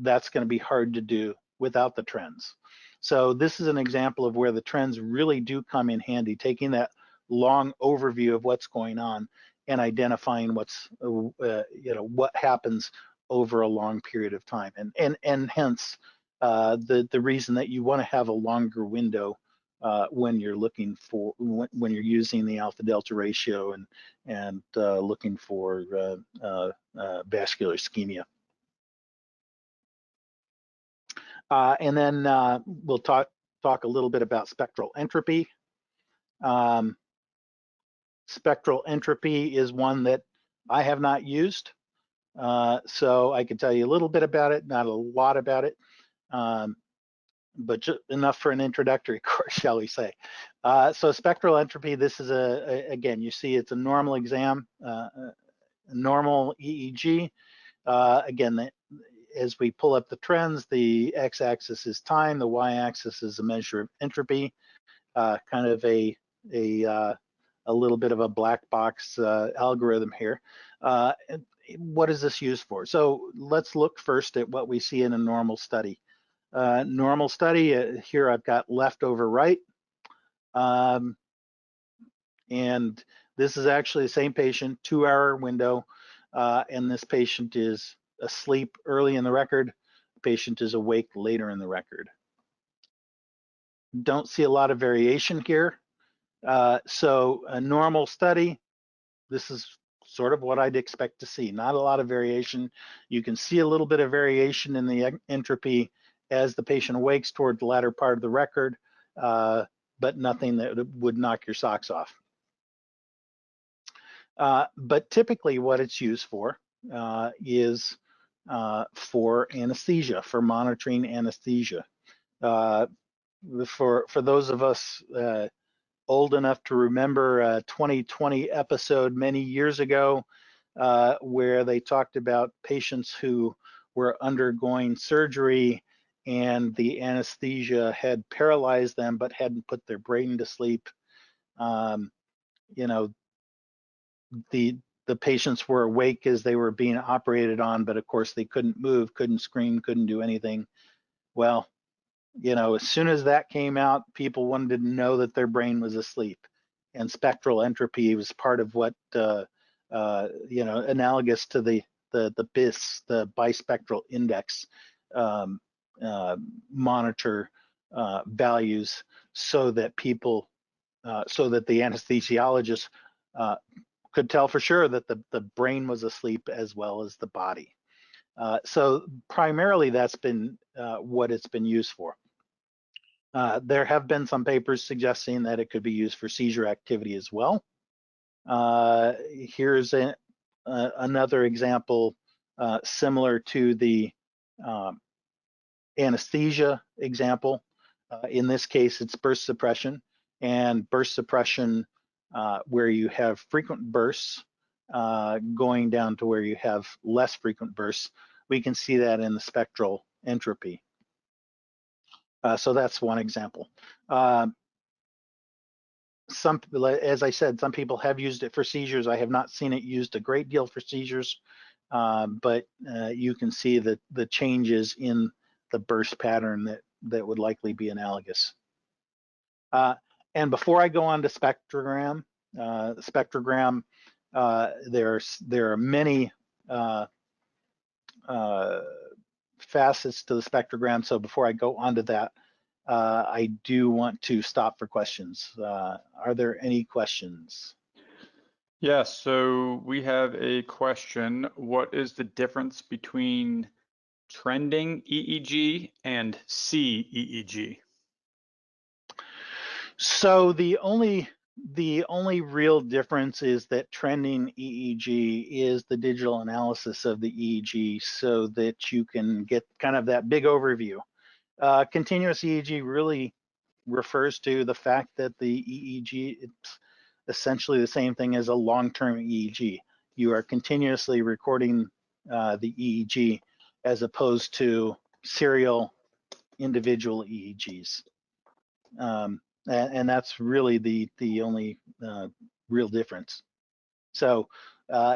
That's going to be hard to do without the trends. So this is an example of where the trends really do come in handy, taking that long overview of what's going on and identifying what's what happens over a long period of time, and hence the reason that you want to have a longer window when you're looking for when you're using the alpha delta ratio and looking for vascular ischemia. And then we'll talk a little bit about spectral entropy. Spectral entropy is one that I have not used, so I can tell you a little bit about it, not a lot about it, but just enough for an introductory course, shall we say. So spectral entropy, this is again, you see it's a normal exam, a normal EEG. Again, as we pull up the trends, the x-axis is time, the y-axis is a measure of entropy, kind of a little bit of a black box algorithm here. What is this used for? So let's look first at what we see in a normal study. Normal study, here I've got left over right. And this is actually the same patient, 2-hour window, and this patient is asleep early in the record. The patient is awake later in the record. Don't see a lot of variation here. So a normal study, this is sort of what I'd expect to see. Not a lot of variation. You can see a little bit of variation in the entropy as the patient awakes toward the latter part of the record, but nothing that would knock your socks off. But typically what it's used for is for anesthesia, for monitoring anesthesia. For those of us old enough to remember a 2020 episode many years ago where they talked about patients who were undergoing surgery and the anesthesia had paralyzed them but hadn't put their brain to sleep. The patients were awake as they were being operated on, but of course they couldn't move, couldn't scream, couldn't do anything. Well, as soon as that came out, people wanted to know that their brain was asleep. And spectral entropy was part of what, analogous to the BIS, the bispectral index, monitor values so that so that the anesthesiologist could tell for sure that the brain was asleep as well as the body. So primarily that's been what it's been used for. There have been some papers suggesting that it could be used for seizure activity as well. Here's another example similar to the anesthesia example. In this case, it's burst suppression, and burst suppression where you have frequent bursts going down to where you have less frequent bursts. We can see that in the spectral entropy. So that's one example. As I said, some people have used it for seizures. I have not seen it used a great deal for seizures, but you can see the changes in the burst pattern that would likely be analogous. And before I go on to spectrogram, spectrogram. There are many facets to the spectrogram. So before I go on to that, I do want to stop for questions. Are there any questions? Yes, so we have a question. What is the difference between trending EEG and C-EEG? So the only real difference is that trending EEG is the digital analysis of the EEG so that you can get kind of that big overview. Continuous EEG really refers to the fact that the EEG, it's essentially the same thing as a long-term EEG. You are continuously recording the EEG as opposed to serial individual EEGs. And that's really the only real difference. So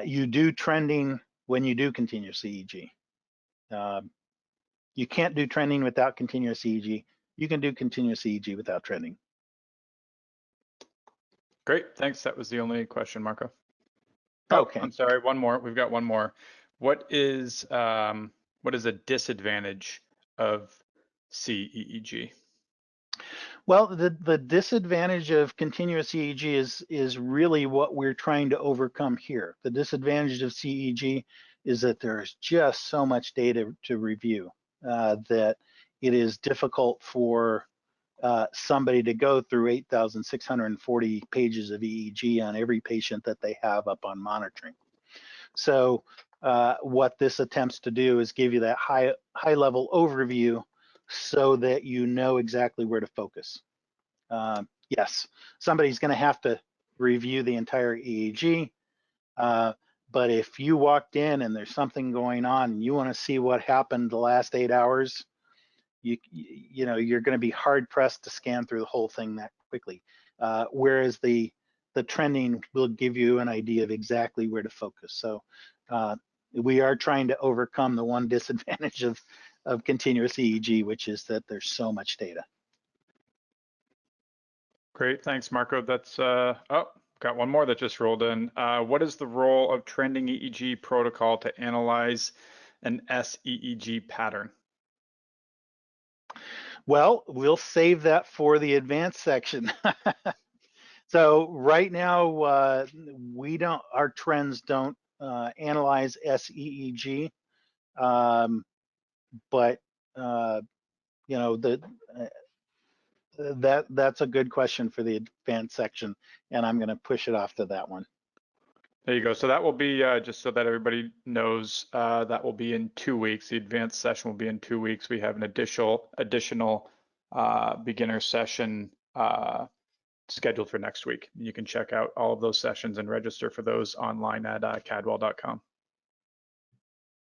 you do trending when you do continuous EEG. You can't do trending without continuous EEG. You can do continuous EEG without trending. Great, thanks. That was the only question, Marco. Okay. I'm sorry, one more. We've got one more. What is a disadvantage of C-EEG? Well, the disadvantage of continuous EEG is really what we're trying to overcome here. The disadvantage of CEG is that there's just so much data to review that it is difficult for somebody to go through 8,640 pages of EEG on every patient that they have up on monitoring. So what this attempts to do is give you that high level overview so that you know exactly where to focus. Yes, somebody's going to have to review the entire EEG, but if you walked in and there's something going on and you want to see what happened the last 8 hours, you know you're going to be hard pressed to scan through the whole thing that quickly. Whereas the trending will give you an idea of exactly where to focus. So we are trying to overcome the one disadvantage of continuous EEG, which is that there's so much data. Great, thanks, Marco. That's got one more that just rolled in. What is the role of trending EEG protocol to analyze an SEEG pattern? Well, we'll save that for the advanced section. So right now, our trends don't analyze SEEG, but you know, that's a good question for the advanced section, and I'm going to push it off to that one. There you go. So that will be, just so that everybody knows, that will be in 2 weeks. The advanced session will be in 2 weeks. We have an additional beginner session scheduled for next week. You can check out all of those sessions and register for those online at cadwell.com.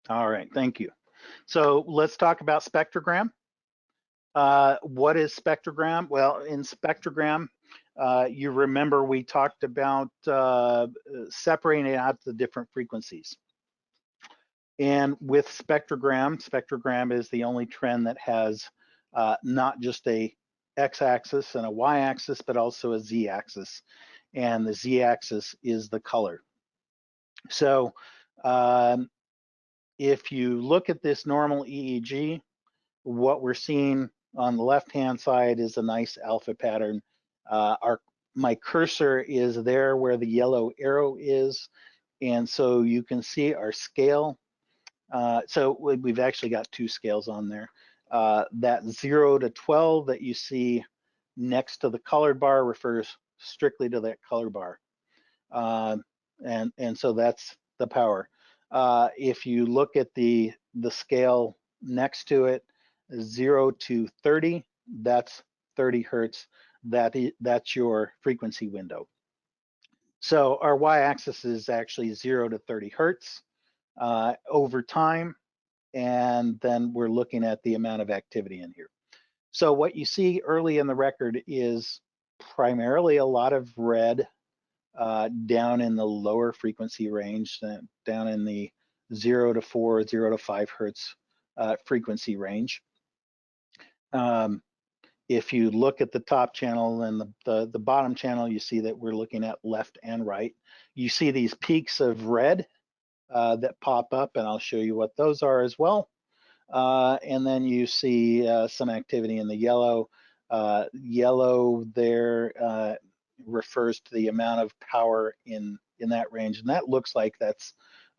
All right, thank you. So let's talk about spectrogram. What is spectrogram? Well, in spectrogram, you remember we talked about separating out the different frequencies. And with spectrogram is the only trend that has not just a x-axis and a y-axis, but also a z-axis. And the z-axis is the color. So if you look at this normal EEG, what we're seeing on the left-hand side is a nice alpha pattern. My cursor is there where the yellow arrow is, and so you can see our scale. So we've actually got 2 scales on there. That 0 to 12 that you see next to the colored bar refers strictly to that color bar, and so that's the power. If you look at the scale next to it, 0 to 30, that's 30 hertz. That's your frequency window. So our y-axis is actually 0 to 30 hertz over time, and then we're looking at the amount of activity in here. So what you see early in the record is primarily a lot of red down in the lower frequency range, down in the 0 to 4, 0 to 5 hertz frequency range. if you look at the top channel and the bottom channel, you see that we're looking at left and right. You see these peaks of red that pop up, and I'll show you what those are as well. And then you see some activity in the yellow. Yellow there refers to the amount of power in that range, and that looks like that's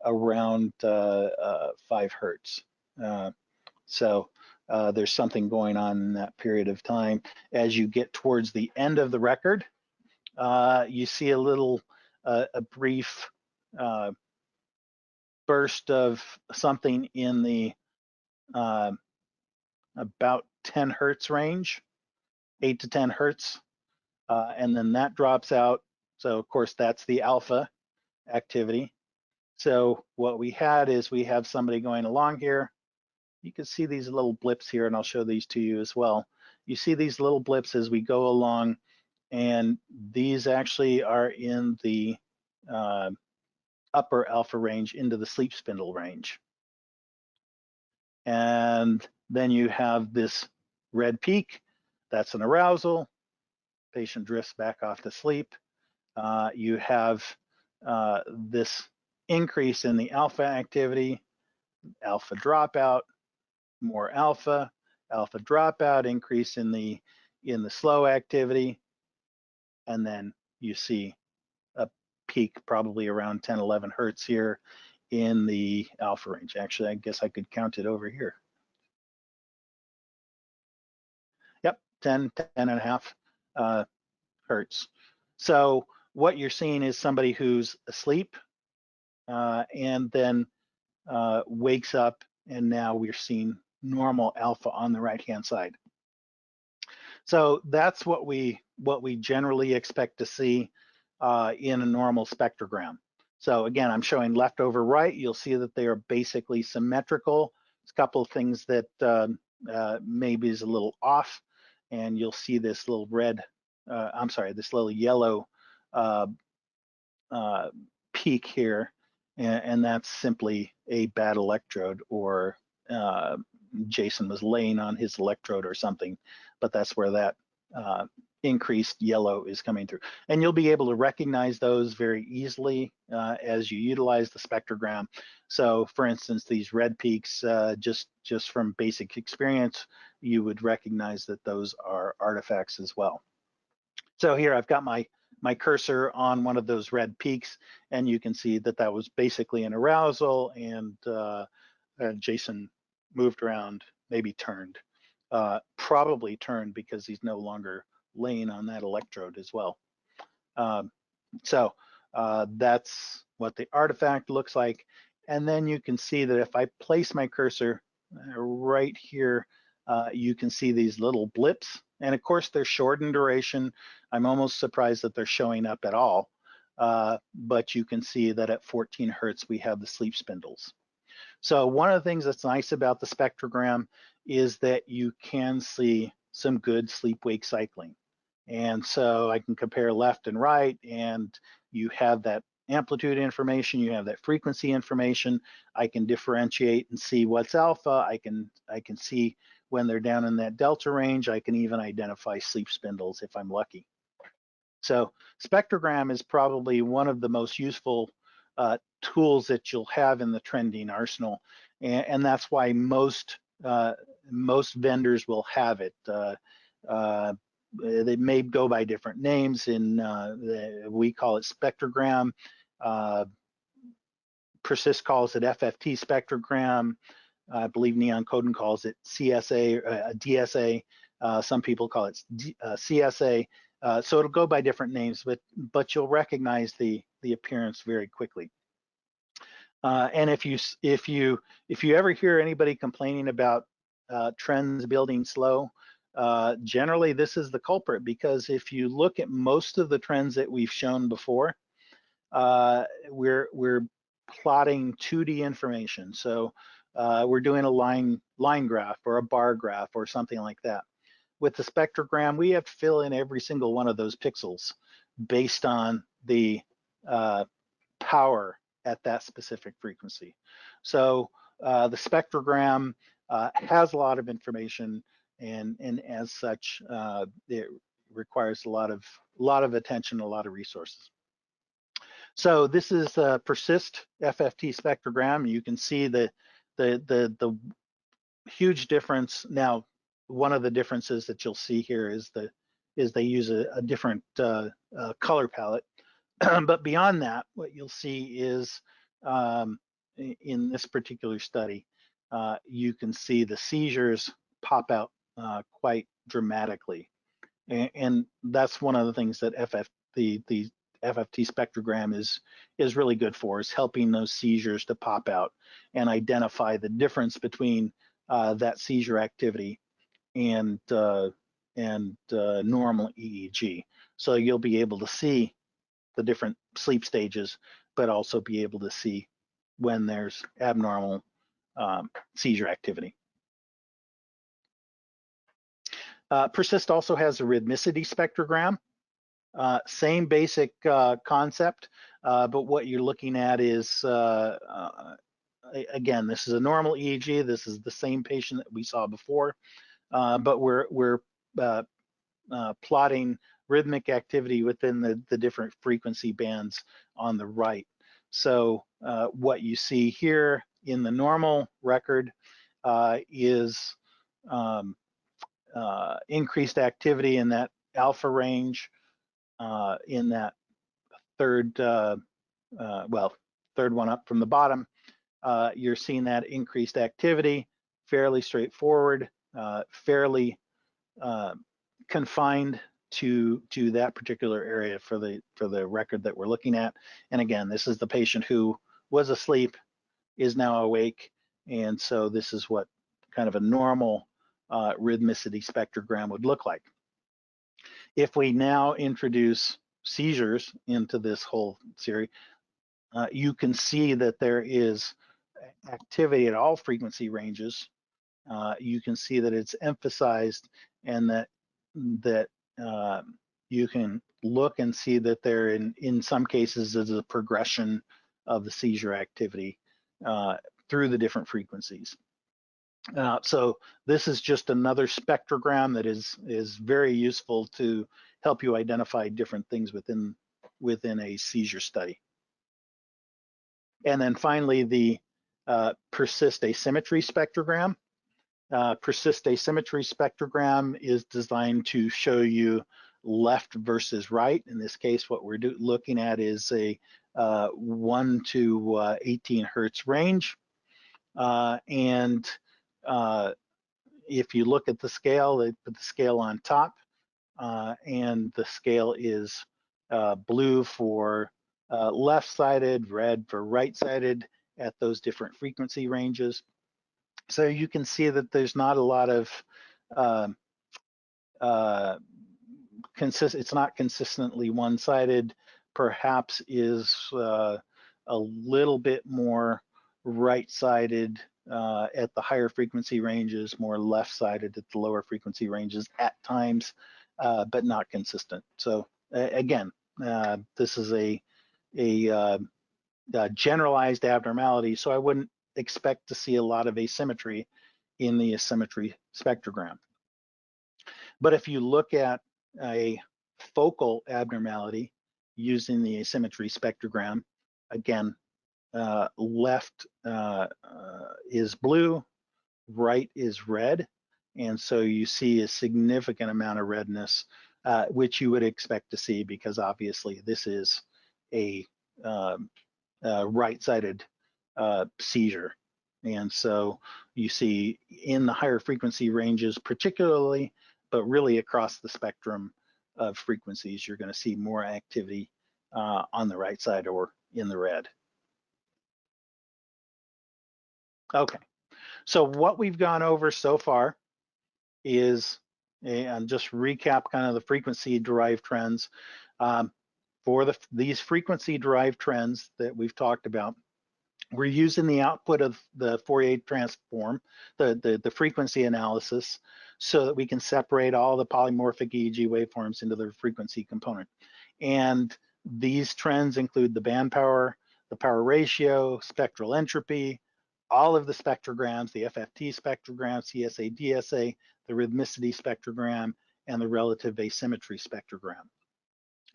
around 5 hertz. So there's something going on in that period of time. As you get towards the end of the record, you see a little, a brief burst of something in the about 10 hertz range, 8 to 10 hertz, and then that drops out. So of course that's the alpha activity. So what we had is we have somebody going along here. You can see these little blips here, and I'll show these to you as well. You see these little blips as we go along, and these actually are in the upper alpha range into the sleep spindle range. And then you have this red peak, that's an arousal. Patient drifts back off to sleep. You have this increase in the alpha activity, alpha dropout, more alpha, alpha dropout, increase in the slow activity, and then you see a peak probably around 10, 11 hertz here in the alpha range. Actually, I guess I could count it over here. Yep, 10 and a half hertz. So what you're seeing is somebody who's asleep and then wakes up, and now we're seeing normal alpha on the right-hand side. So that's what we generally expect to see in a normal spectrogram. So again, I'm showing left over right. You'll see that they are basically symmetrical. There's a couple of things that maybe is a little off, and you'll see this little red, this little yellow peak here, and that's simply a bad electrode, or Jason was laying on his electrode or something, but that's where that increased yellow is coming through. And you'll be able to recognize those very easily as you utilize the spectrogram. So for instance, these red peaks, just from basic experience, you would recognize that those are artifacts as well. So here I've got my cursor on one of those red peaks, and you can see that that was basically an arousal, and Jason moved around, maybe turned, probably turned because he's no longer laying on that electrode as well. So that's what the artifact looks like. And then you can see that if I place my cursor right here, you can see these little blips. And of course, they're short in duration. I'm almost surprised that they're showing up at all. But you can see that at 14 hertz, we have the sleep spindles. So one of the things that's nice about the spectrogram is that you can see some good sleep-wake cycling. And so I can compare left and right, and you have that amplitude information, you have that frequency information. I can differentiate and see what's alpha. I can see when they're down in that delta range. I can even identify sleep spindles if I'm lucky. So spectrogram is probably one of the most useful tools that you'll have in the trending arsenal, and that's why most vendors will have it. They may go by different names. We call it spectrogram. Persist calls it FFT spectrogram. I believe Neon Codon calls it CSA, DSA. Some people call it CSA. So it'll go by different names, but you'll recognize the appearance very quickly. And if you ever hear anybody complaining about trends building slow, generally this is the culprit, because if you look at most of the trends that we've shown before, we're plotting 2D information. So we're doing a line graph or a bar graph or something like that. With the spectrogram, we have to fill in every single one of those pixels based on the power at that specific frequency. So the spectrogram has a lot of information, and as such, it requires a lot of attention, a lot of resources. So this is a PERSIST FFT spectrogram. You can see the huge difference. Now, one of the differences that you'll see here is they use a different color palette. But beyond that, what you'll see is in this particular study, you can see the seizures pop out quite dramatically. And that's one of the things that the FFT spectrogram is really good for, is helping those seizures to pop out and identify the difference between that seizure activity and normal EEG. So you'll be able to see the different sleep stages, but also be able to see when there's abnormal seizure activity. PERSIST also has a rhythmicity spectrogram. Same basic concept, but what you're looking at is, again, this is a normal EEG. This is the same patient that we saw before, but we're plotting rhythmic activity within the different frequency bands on the right. So what you see here in the normal record is increased activity in that alpha range, in that third one up from the bottom. You're seeing that increased activity, fairly straightforward, fairly confined to that particular area for the record that we're looking at. And again, this is the patient who was asleep, is now awake, and so this is what kind of a normal rhythmicity spectrogram would look like. If we now introduce seizures into this whole series, you can see that there is activity at all frequency ranges. You can see that it's emphasized, and that you can look and see that there in some cases is a progression of the seizure activity through the different frequencies. So this is just another spectrogram that is very useful to help you identify different things within a seizure study. And then finally, the PERSIST asymmetry spectrogram. PERSIST asymmetry spectrogram is designed to show you left versus right. In this case, what we're looking at is a 1 to 18 hertz range. And if you look at the scale, they put the scale on top, and the scale is blue for left-sided, red for right-sided at those different frequency ranges. So you can see that there's not a lot of it's not consistently one-sided. Perhaps is a little bit more right-sided at the higher frequency ranges, more left-sided at the lower frequency ranges at times, but not consistent. So again, this is a generalized abnormality, so I wouldn't expect to see a lot of asymmetry in the asymmetry spectrogram. But if you look at a focal abnormality using the asymmetry spectrogram, again, left is blue, right is red, and so you see a significant amount of redness, which you would expect to see because obviously this is a right-sided seizure. And so you see in the higher frequency ranges particularly, but really across the spectrum of frequencies, you're going to see more activity on the right side or in the red. Okay, so what we've gone over so far is, and just recap kind of the frequency-derived trends. For these frequency-derived trends that we've talked about, we're using the output of the Fourier transform, the frequency analysis, so that we can separate all the polymorphic EEG waveforms into their frequency component. And these trends include the band power, the power ratio, spectral entropy, all of the spectrograms, the FFT spectrogram, CSA, DSA, the rhythmicity spectrogram, and the relative asymmetry spectrogram.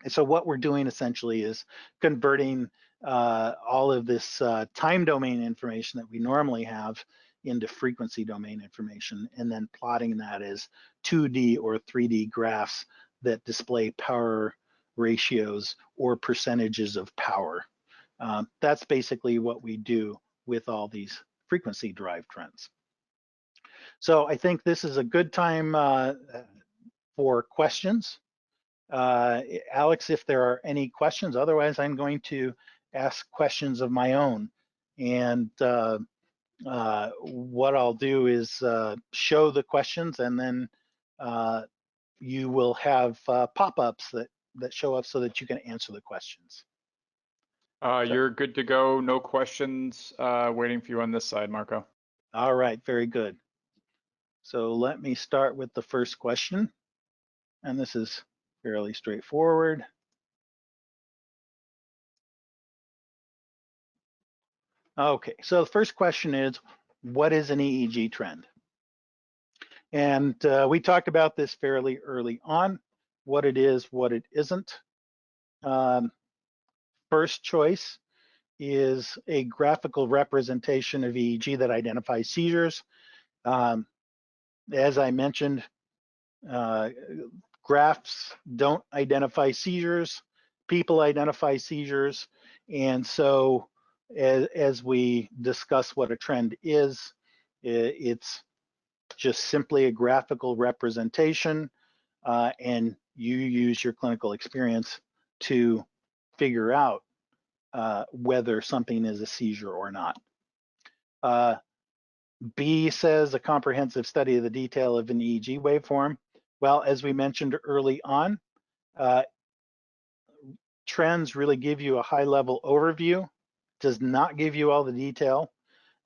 And so what we're doing essentially is converting all of this time domain information that we normally have into frequency domain information, and then plotting that as 2D or 3D graphs that display power ratios or percentages of power. That's basically what we do with all these frequency-derived trends. So I think this is a good time for questions. Alex, if there are any questions, otherwise I'm going to ask questions of my own. And what I'll do is show the questions, and then you will have pop-ups that show up so that you can answer the questions. You're good to go. No questions waiting for you on this side, Marco. All right, very good. So let me start with the first question. And this is fairly straightforward. Okay, so the first question is, what is an EEG trend? And we talked about this fairly early on, what it is, what it isn't. First choice is a graphical representation of EEG that identifies seizures. As I mentioned, graphs don't identify seizures, people identify seizures, and so as we discuss what a trend is, it's just simply a graphical representation, and you use your clinical experience to figure out whether something is a seizure or not. B says a comprehensive study of the detail of an EEG waveform. Well, as we mentioned early on, trends really give you a high-level overview, does not give you all the detail.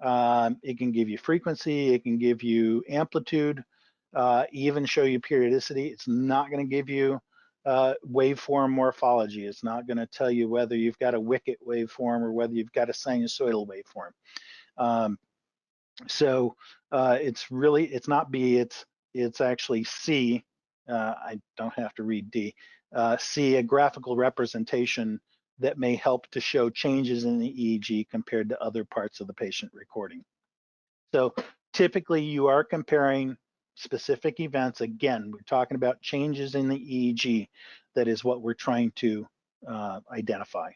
It can give you frequency, it can give you amplitude, even show you periodicity. It's not going to give you waveform morphology. It's not going to tell you whether you've got a Wickett waveform or whether you've got a sinusoidal waveform. So it's not B, it's actually C. I don't have to read D. C, a graphical representation that may help to show changes in the EEG compared to other parts of the patient recording. So typically you are comparing specific events. Again, we're talking about changes in the EEG. That is what we're trying to identify.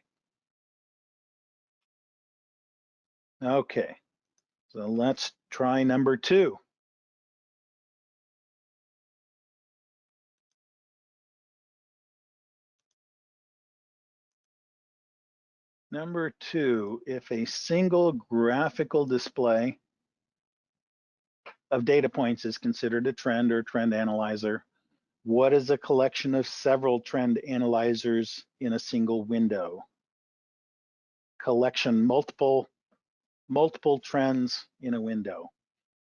Okay, so let's try number 2. Number 2, if a single graphical display of data points is considered a trend or trend analyzer, what is a collection of several trend analyzers in a single window? Collection multiple trends in a window.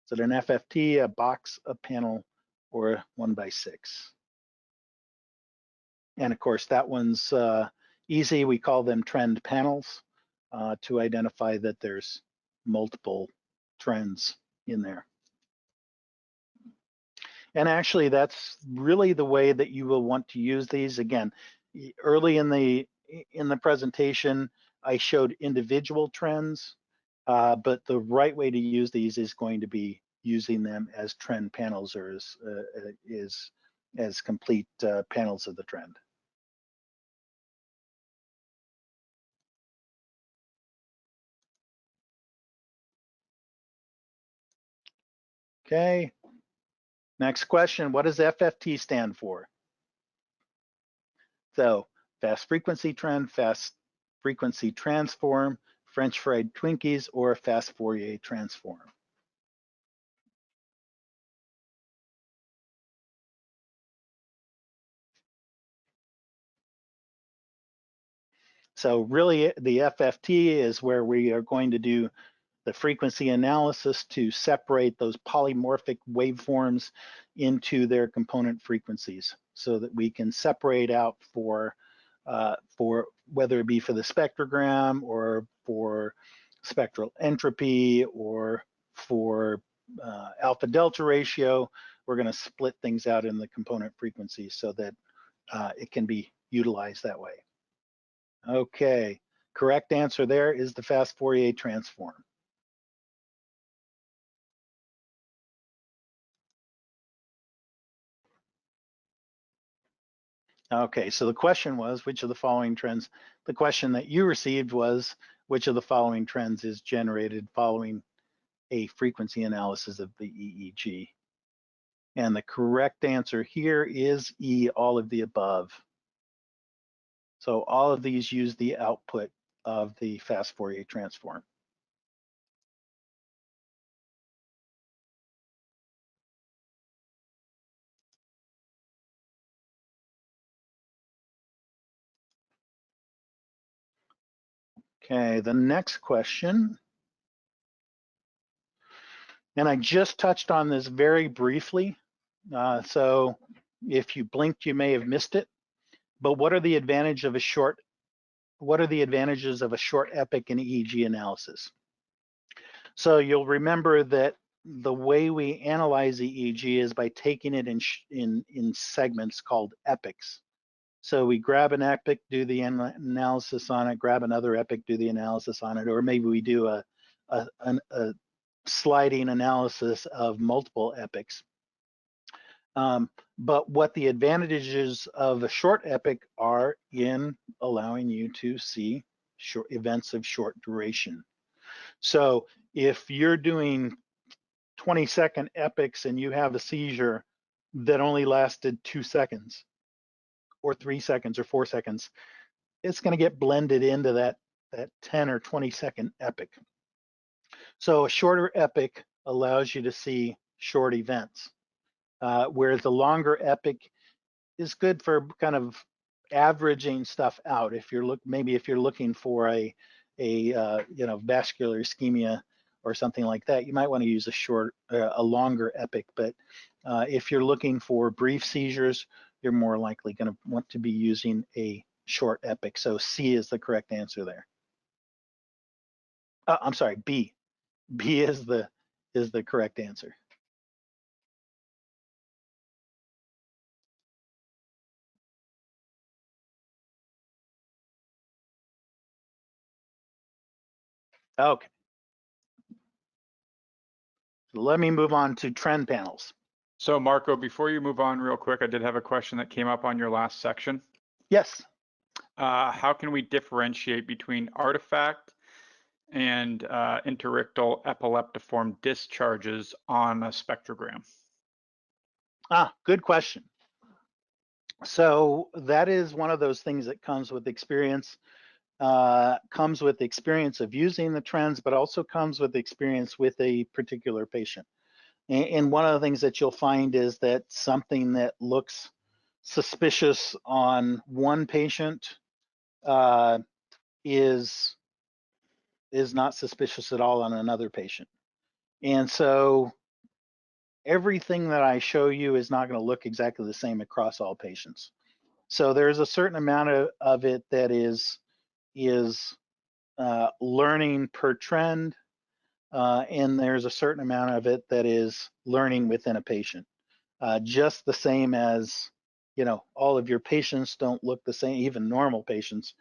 Is it an FFT, a box, a panel, or a 1x6? And of course, that one's easy. We call them trend panels to identify that there's multiple trends in there. And actually, that's really the way that you will want to use these. Again, early in the presentation, I showed individual trends, but the right way to use these is going to be using them as trend panels, or as complete panels of the trend. Okay. Next question, what does FFT stand for? So fast frequency trend, fast frequency transform, French fried Twinkies, or fast Fourier transform. So really the FFT is where we are going to do the frequency analysis to separate those polymorphic waveforms into their component frequencies so that we can separate out for whether it be for the spectrogram or for spectral entropy or for alpha delta ratio, we're going to split things out in the component frequencies so that it can be utilized that way. Okay, correct answer there is the fast Fourier transform. Okay, so the question was, which of the following trends, the question that you received was, which of the following trends is generated following a frequency analysis of the EEG? And the correct answer here is E, all of the above. So all of these use the output of the fast Fourier transform. Okay, the next question, and I just touched on this very briefly, so if you blinked, you may have missed it. But what are the advantages of a short epoch in EEG analysis? So you'll remember that the way we analyze EEG is by taking it in segments called epochs. So we grab an epoch, do the analysis on it, grab another epoch, do the analysis on it, or maybe we do a sliding analysis of multiple epochs. But what the advantages of a short epoch are in allowing you to see short events of short duration. So if you're doing 20-second epochs and you have a seizure that only lasted 2 seconds, or 3 seconds, or 4 seconds, it's going to get blended into that 10 or 20-second epoch. So a shorter epoch allows you to see short events, whereas the longer epoch is good for kind of averaging stuff out. If you're looking for a vascular ischemia or something like that, you might want to use a longer epoch. But if you're looking for brief seizures, you're more likely going to want to be using a short epoch. So C is the correct answer there. I'm sorry, B. B is the correct answer. Okay. So let me move on to trend panels. So Marco, before you move on real quick, I did have a question that came up on your last section. Yes. How can we differentiate between artifact and interictal epileptiform discharges on a spectrogram? Good question. So that is one of those things that comes with experience, of using the trends, but also comes with experience with a particular patient. And one of the things that you'll find is that something that looks suspicious on one patient is not suspicious at all on another patient. And so everything that I show you is not going to look exactly the same across all patients. So there's a certain amount of it that is learning per trend, and there's a certain amount of it that is learning within a patient. Just the same as, all of your patients don't look the same, even normal patients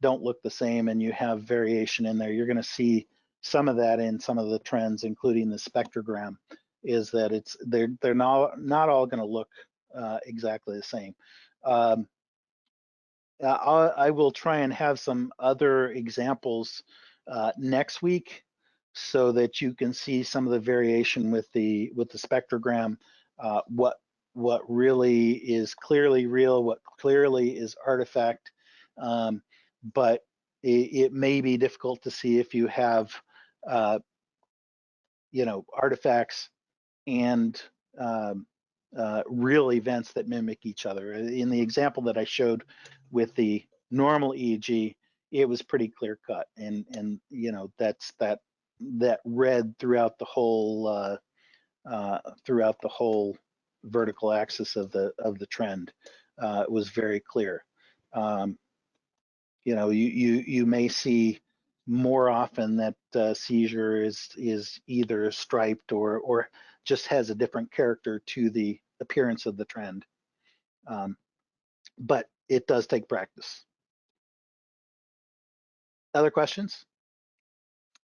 don't look the same, and you have variation in there. You're going to see some of that in some of the trends, including the spectrogram, is that they're not all going to look exactly the same. I will try and have some other examples next week so that you can see some of the variation with the spectrogram, what really is clearly real, what clearly is artifact. But it may be difficult to see if you have artifacts and real events that mimic each other. In the example that I showed with the normal EEG, it was pretty clear cut, and that's that red throughout the whole vertical axis of the trend was very clear. You may see more often that seizure is either striped or just has a different character to the appearance of the trend. But it does take practice. Other questions?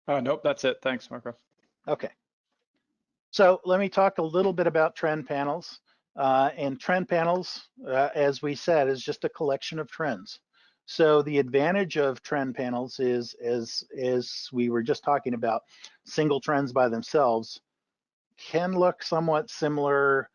Nope, that's it. Thanks, Marco. Okay. So let me talk a little bit about trend panels. And trend panels, as we said, is just a collection of trends. So the advantage of trend panels is, as we were just talking about, single trends by themselves can look somewhat similar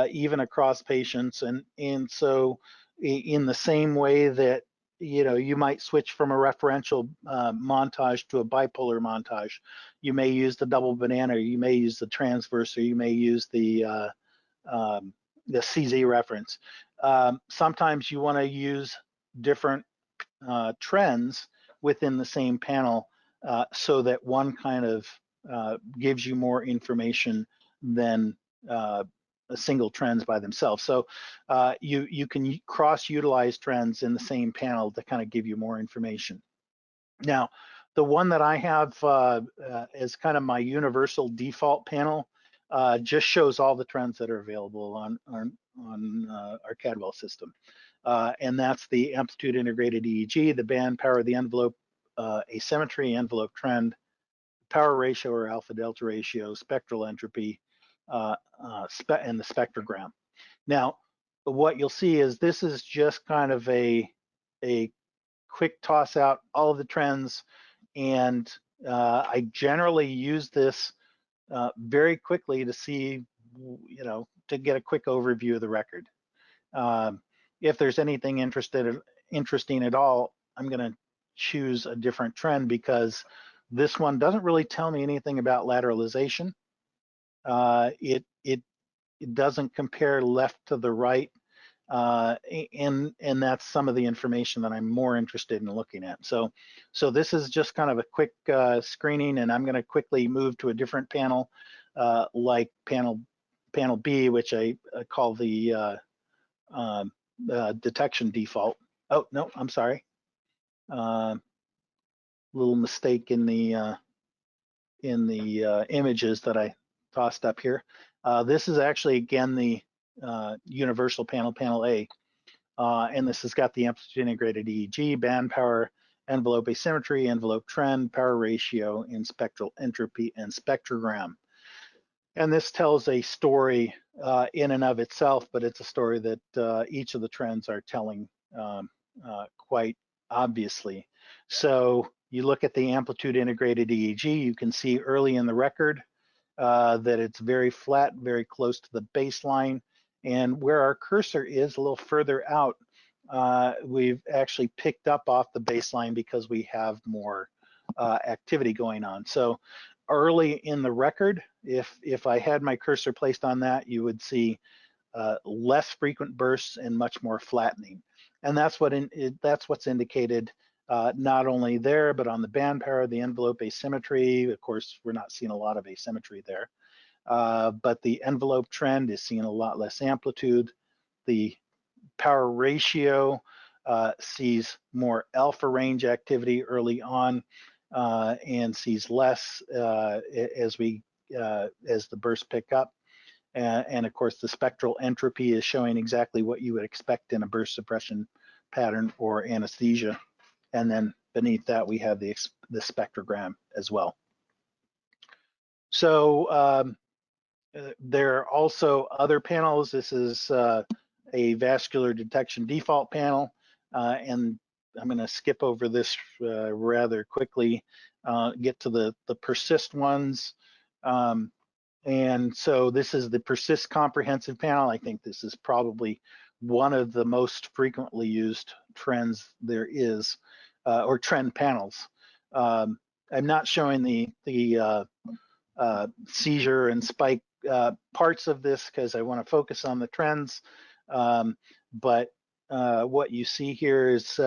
even across patients. And so in the same way that you might switch from a referential montage to a bipolar montage, you may use the double banana, or you may use the transverse, or you may use the CZ reference. Sometimes you want to use different trends within the same panel so that one kind of gives you more information than single trends by themselves. So you can cross-utilize trends in the same panel to kind of give you more information. Now, the one that I have as kind of my universal default panel just shows all the trends that are available on our Cadwell system. And that's the amplitude integrated EEG, the band power, the envelope asymmetry, envelope trend, power ratio or alpha delta ratio, spectral entropy, and the spectrogram. Now, what you'll see is this is just kind of a quick toss out all of the trends, and I generally use this very quickly to see, to get a quick overview of the record. If there's anything interesting at all, I'm going to choose a different trend because this one doesn't really tell me anything about lateralization. It doesn't compare left to the right, and that's some of the information that I'm more interested in looking at. So this is just kind of a quick screening, and I'm going to quickly move to a different panel, like panel B, which I call the detection default. Oh no, I'm sorry. Little mistake in the images that I tossed up here. This is actually, again, the universal panel, panel A. And this has got the amplitude integrated EEG, band power, envelope asymmetry, envelope trend, power ratio, and spectral entropy and spectrogram. And this tells a story in and of itself, but it's a story that each of the trends are telling quite obviously. So you look at the amplitude integrated EEG, you can see early in the record that it's very flat, very close to the baseline. And where our cursor is a little further out, we've actually picked up off the baseline because we have more activity going on. So early in the record, if I had my cursor placed on that, you would see less frequent bursts and much more flattening. And that's what's indicated not only there, but on the band power, the envelope asymmetry. Of course, we're not seeing a lot of asymmetry there. But the envelope trend is seeing a lot less amplitude. The power ratio sees more alpha range activity early on and sees less as the bursts pick up. And of course, the spectral entropy is showing exactly what you would expect in a burst suppression pattern or anesthesia. And then beneath that, we have the spectrogram as well. So there are also other panels. This is a vascular detection default panel. And I'm going to skip over this rather quickly, get to the persist ones. And so this is the persist comprehensive panel. I think this is probably one of the most frequently used trends there is, or trend panels. I'm not showing the seizure and spike parts of this because I want to focus on the trends. But what you see here is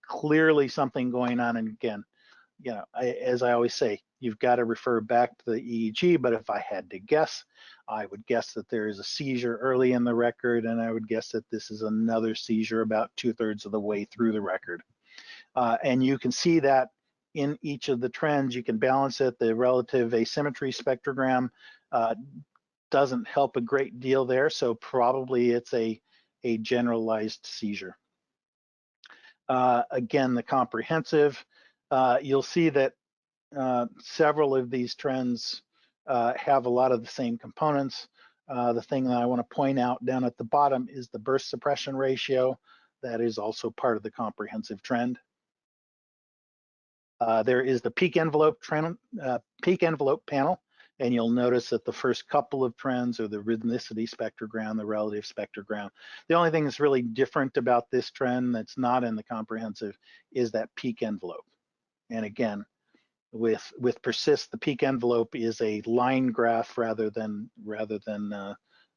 clearly something going on. And again, as I always say, you've got to refer back to the EEG, but if I had to guess, I would guess that there is a seizure early in the record, and I would guess that this is another seizure about 2/3 of the way through the record. And you can see that in each of the trends. You can balance it. The relative asymmetry spectrogram doesn't help a great deal there, so probably it's a generalized seizure. Again, the comprehensive, you'll see that several of these trends have a lot of the same components. The thing that I want to point out down at the bottom is the burst suppression ratio. That is also part of the comprehensive trend. There is the peak envelope panel, and you'll notice that the first couple of trends are the rhythmicity spectrogram, the relative spectrogram. The only thing that's really different about this trend that's not in the comprehensive is that peak envelope. And again, with PERSIST, the peak envelope is a line graph rather than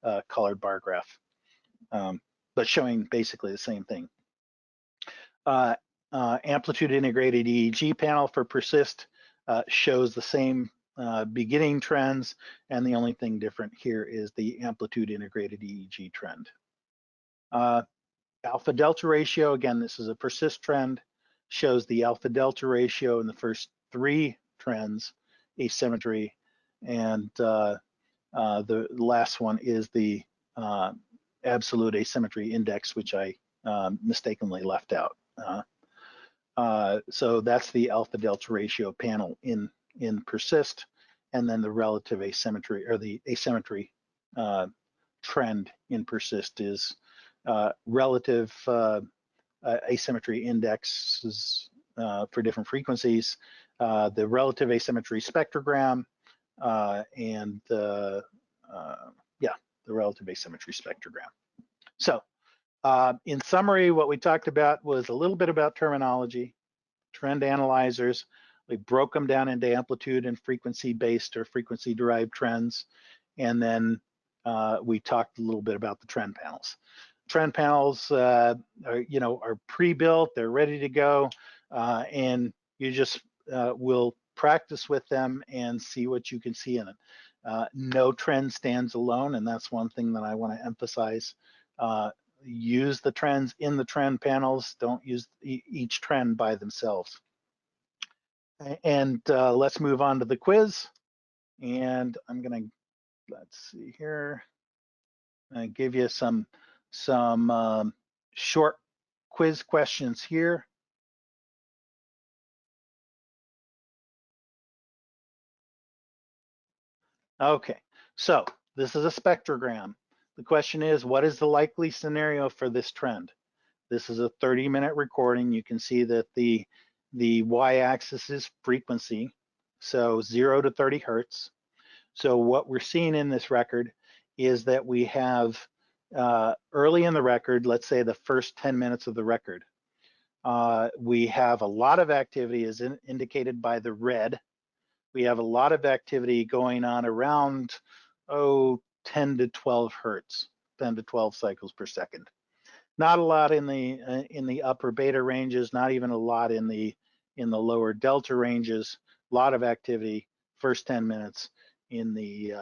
a colored bar graph, but showing basically the same thing. Amplitude integrated EEG panel for PERSIST shows the same beginning trends, and the only thing different here is the amplitude integrated EEG trend. Alpha delta ratio, again, this is a PERSIST trend, shows the alpha delta ratio in the first 3 trends, asymmetry, and the last one is the absolute asymmetry index, which I mistakenly left out. So that's the alpha delta ratio panel in PERSIST, and then the relative asymmetry, or the asymmetry trend in PERSIST is relative asymmetry indexes for different frequencies, the relative asymmetry spectrogram, and the relative asymmetry spectrogram. So in summary, what we talked about was a little bit about terminology, trend analyzers. We broke them down into amplitude and frequency-based or frequency-derived trends, and then we talked a little bit about the trend panels. Trend panels are pre-built, they're ready to go, and you just will practice with them and see what you can see in it. No trend stands alone, and that's one thing that I want to emphasize. Use the trends in the trend panels, don't use each trend by themselves. And let's move on to the quiz. And I'm gonna, let's see here, give you some short quiz questions here. Okay, so this is a spectrogram. The question is, what is the likely scenario for this trend? This is a 30-minute recording. You can see that the y-axis is frequency, so 0 to 30 hertz. So what we're seeing in this record is that we have early in the record, let's say the first 10 minutes of the record, we have a lot of activity as indicated by the red. We have a lot of activity going on around 10 to 12 hertz, 10 to 12 cycles per second. Not a lot in the upper beta ranges, not even a lot in the lower delta ranges. A lot of activity first 10 minutes in the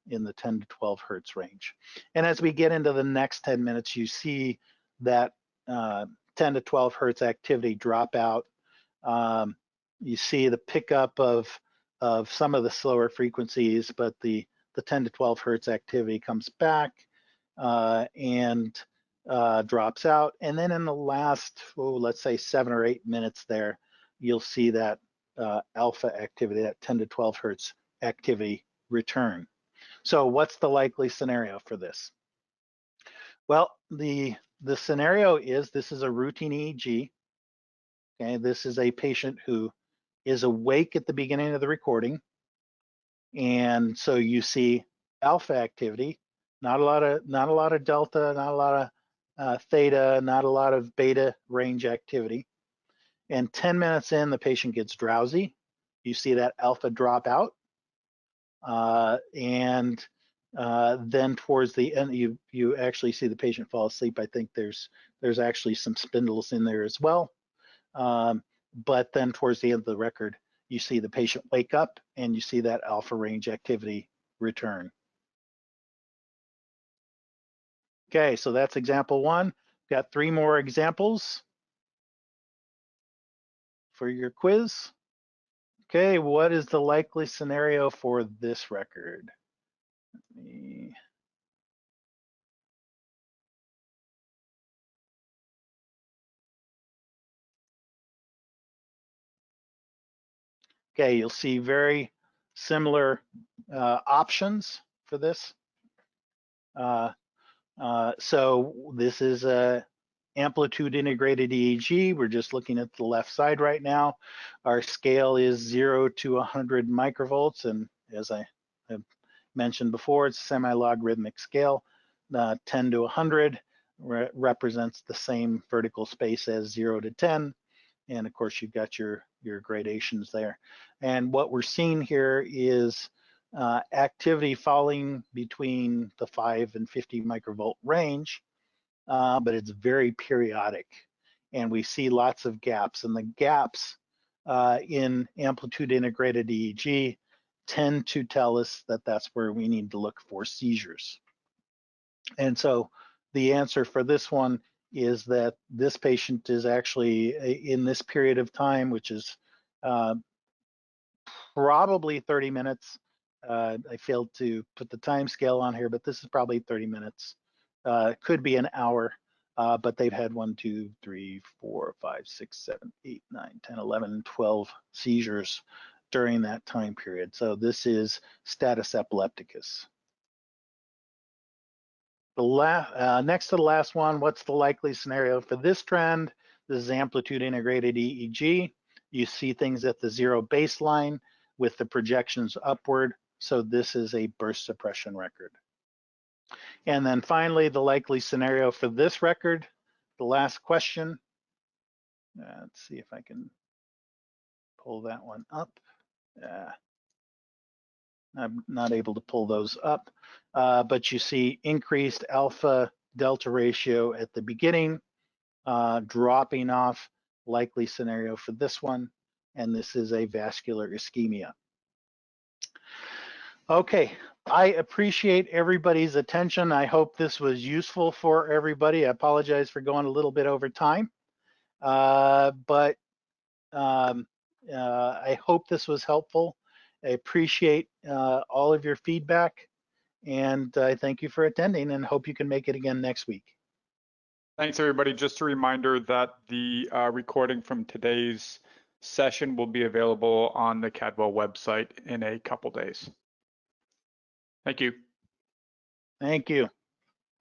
10 to 12 hertz range. And as we get into the next 10 minutes, you see that 10 to 12 hertz activity drop out. You see the pickup of some of the slower frequencies, but the 10 to 12 hertz activity comes back and drops out. And then in the last, let's say 7 or 8 minutes there, you'll see that alpha activity, that 10 to 12 hertz activity return. So what's the likely scenario for this? Well, the scenario is this is a routine EEG. Okay, this is a patient who is awake at the beginning of the recording. And so you see alpha activity, not a lot of delta, not a lot of theta, not a lot of beta range activity. And 10 minutes in, the patient gets drowsy. You see that alpha drop out. And then towards the end, you actually see the patient fall asleep. I think there's actually some spindles in there as well. But then towards the end of the record, you see the patient wake up and you see that alpha range activity return. Okay, so that's example 1. Got 3 more examples for your quiz. Okay, what is the likely scenario for this record? Okay, you'll see very similar options for this. So this is a amplitude integrated EEG. We're just looking at the left side right now. Our scale is 0 to 100 microvolts, and as I have mentioned before, it's a semi-logarithmic scale. 10 to 100 represents the same vertical space as 0 to 10, and of course you've got your gradations there. And what we're seeing here is activity falling between the 5 and 50 microvolt range, but it's very periodic. And we see lots of gaps, and the gaps in amplitude integrated EEG tend to tell us that that's where we need to look for seizures. And so the answer for this one is that this patient is actually in this period of time, which is probably 30 minutes. I failed to put the time scale on here, but this is probably 30 minutes. Could be an hour, but they've had 1, 2, 3, 4, 5, 6, 7, 8, 9, 10, 11, 12 seizures during that time period. So this is status epilepticus. Next to the last one, what's the likely scenario for this trend? This is amplitude integrated EEG. You see things at the 0 baseline with the projections upward. So this is a burst suppression record. And then finally, the likely scenario for this record, the last question. Let's see if I can pull that one up. I'm not able to pull those up, but you see increased alpha delta ratio at the beginning, dropping off, likely scenario for this one, and this is a vascular ischemia. Okay, I appreciate everybody's attention. I hope this was useful for everybody. I apologize for going a little bit over time, but I hope this was helpful. I appreciate all of your feedback, and I thank you for attending and hope you can make it again next week. Thanks, everybody. Just a reminder that the recording from today's session will be available on the Cadwell website in a couple days. Thank you. Thank you.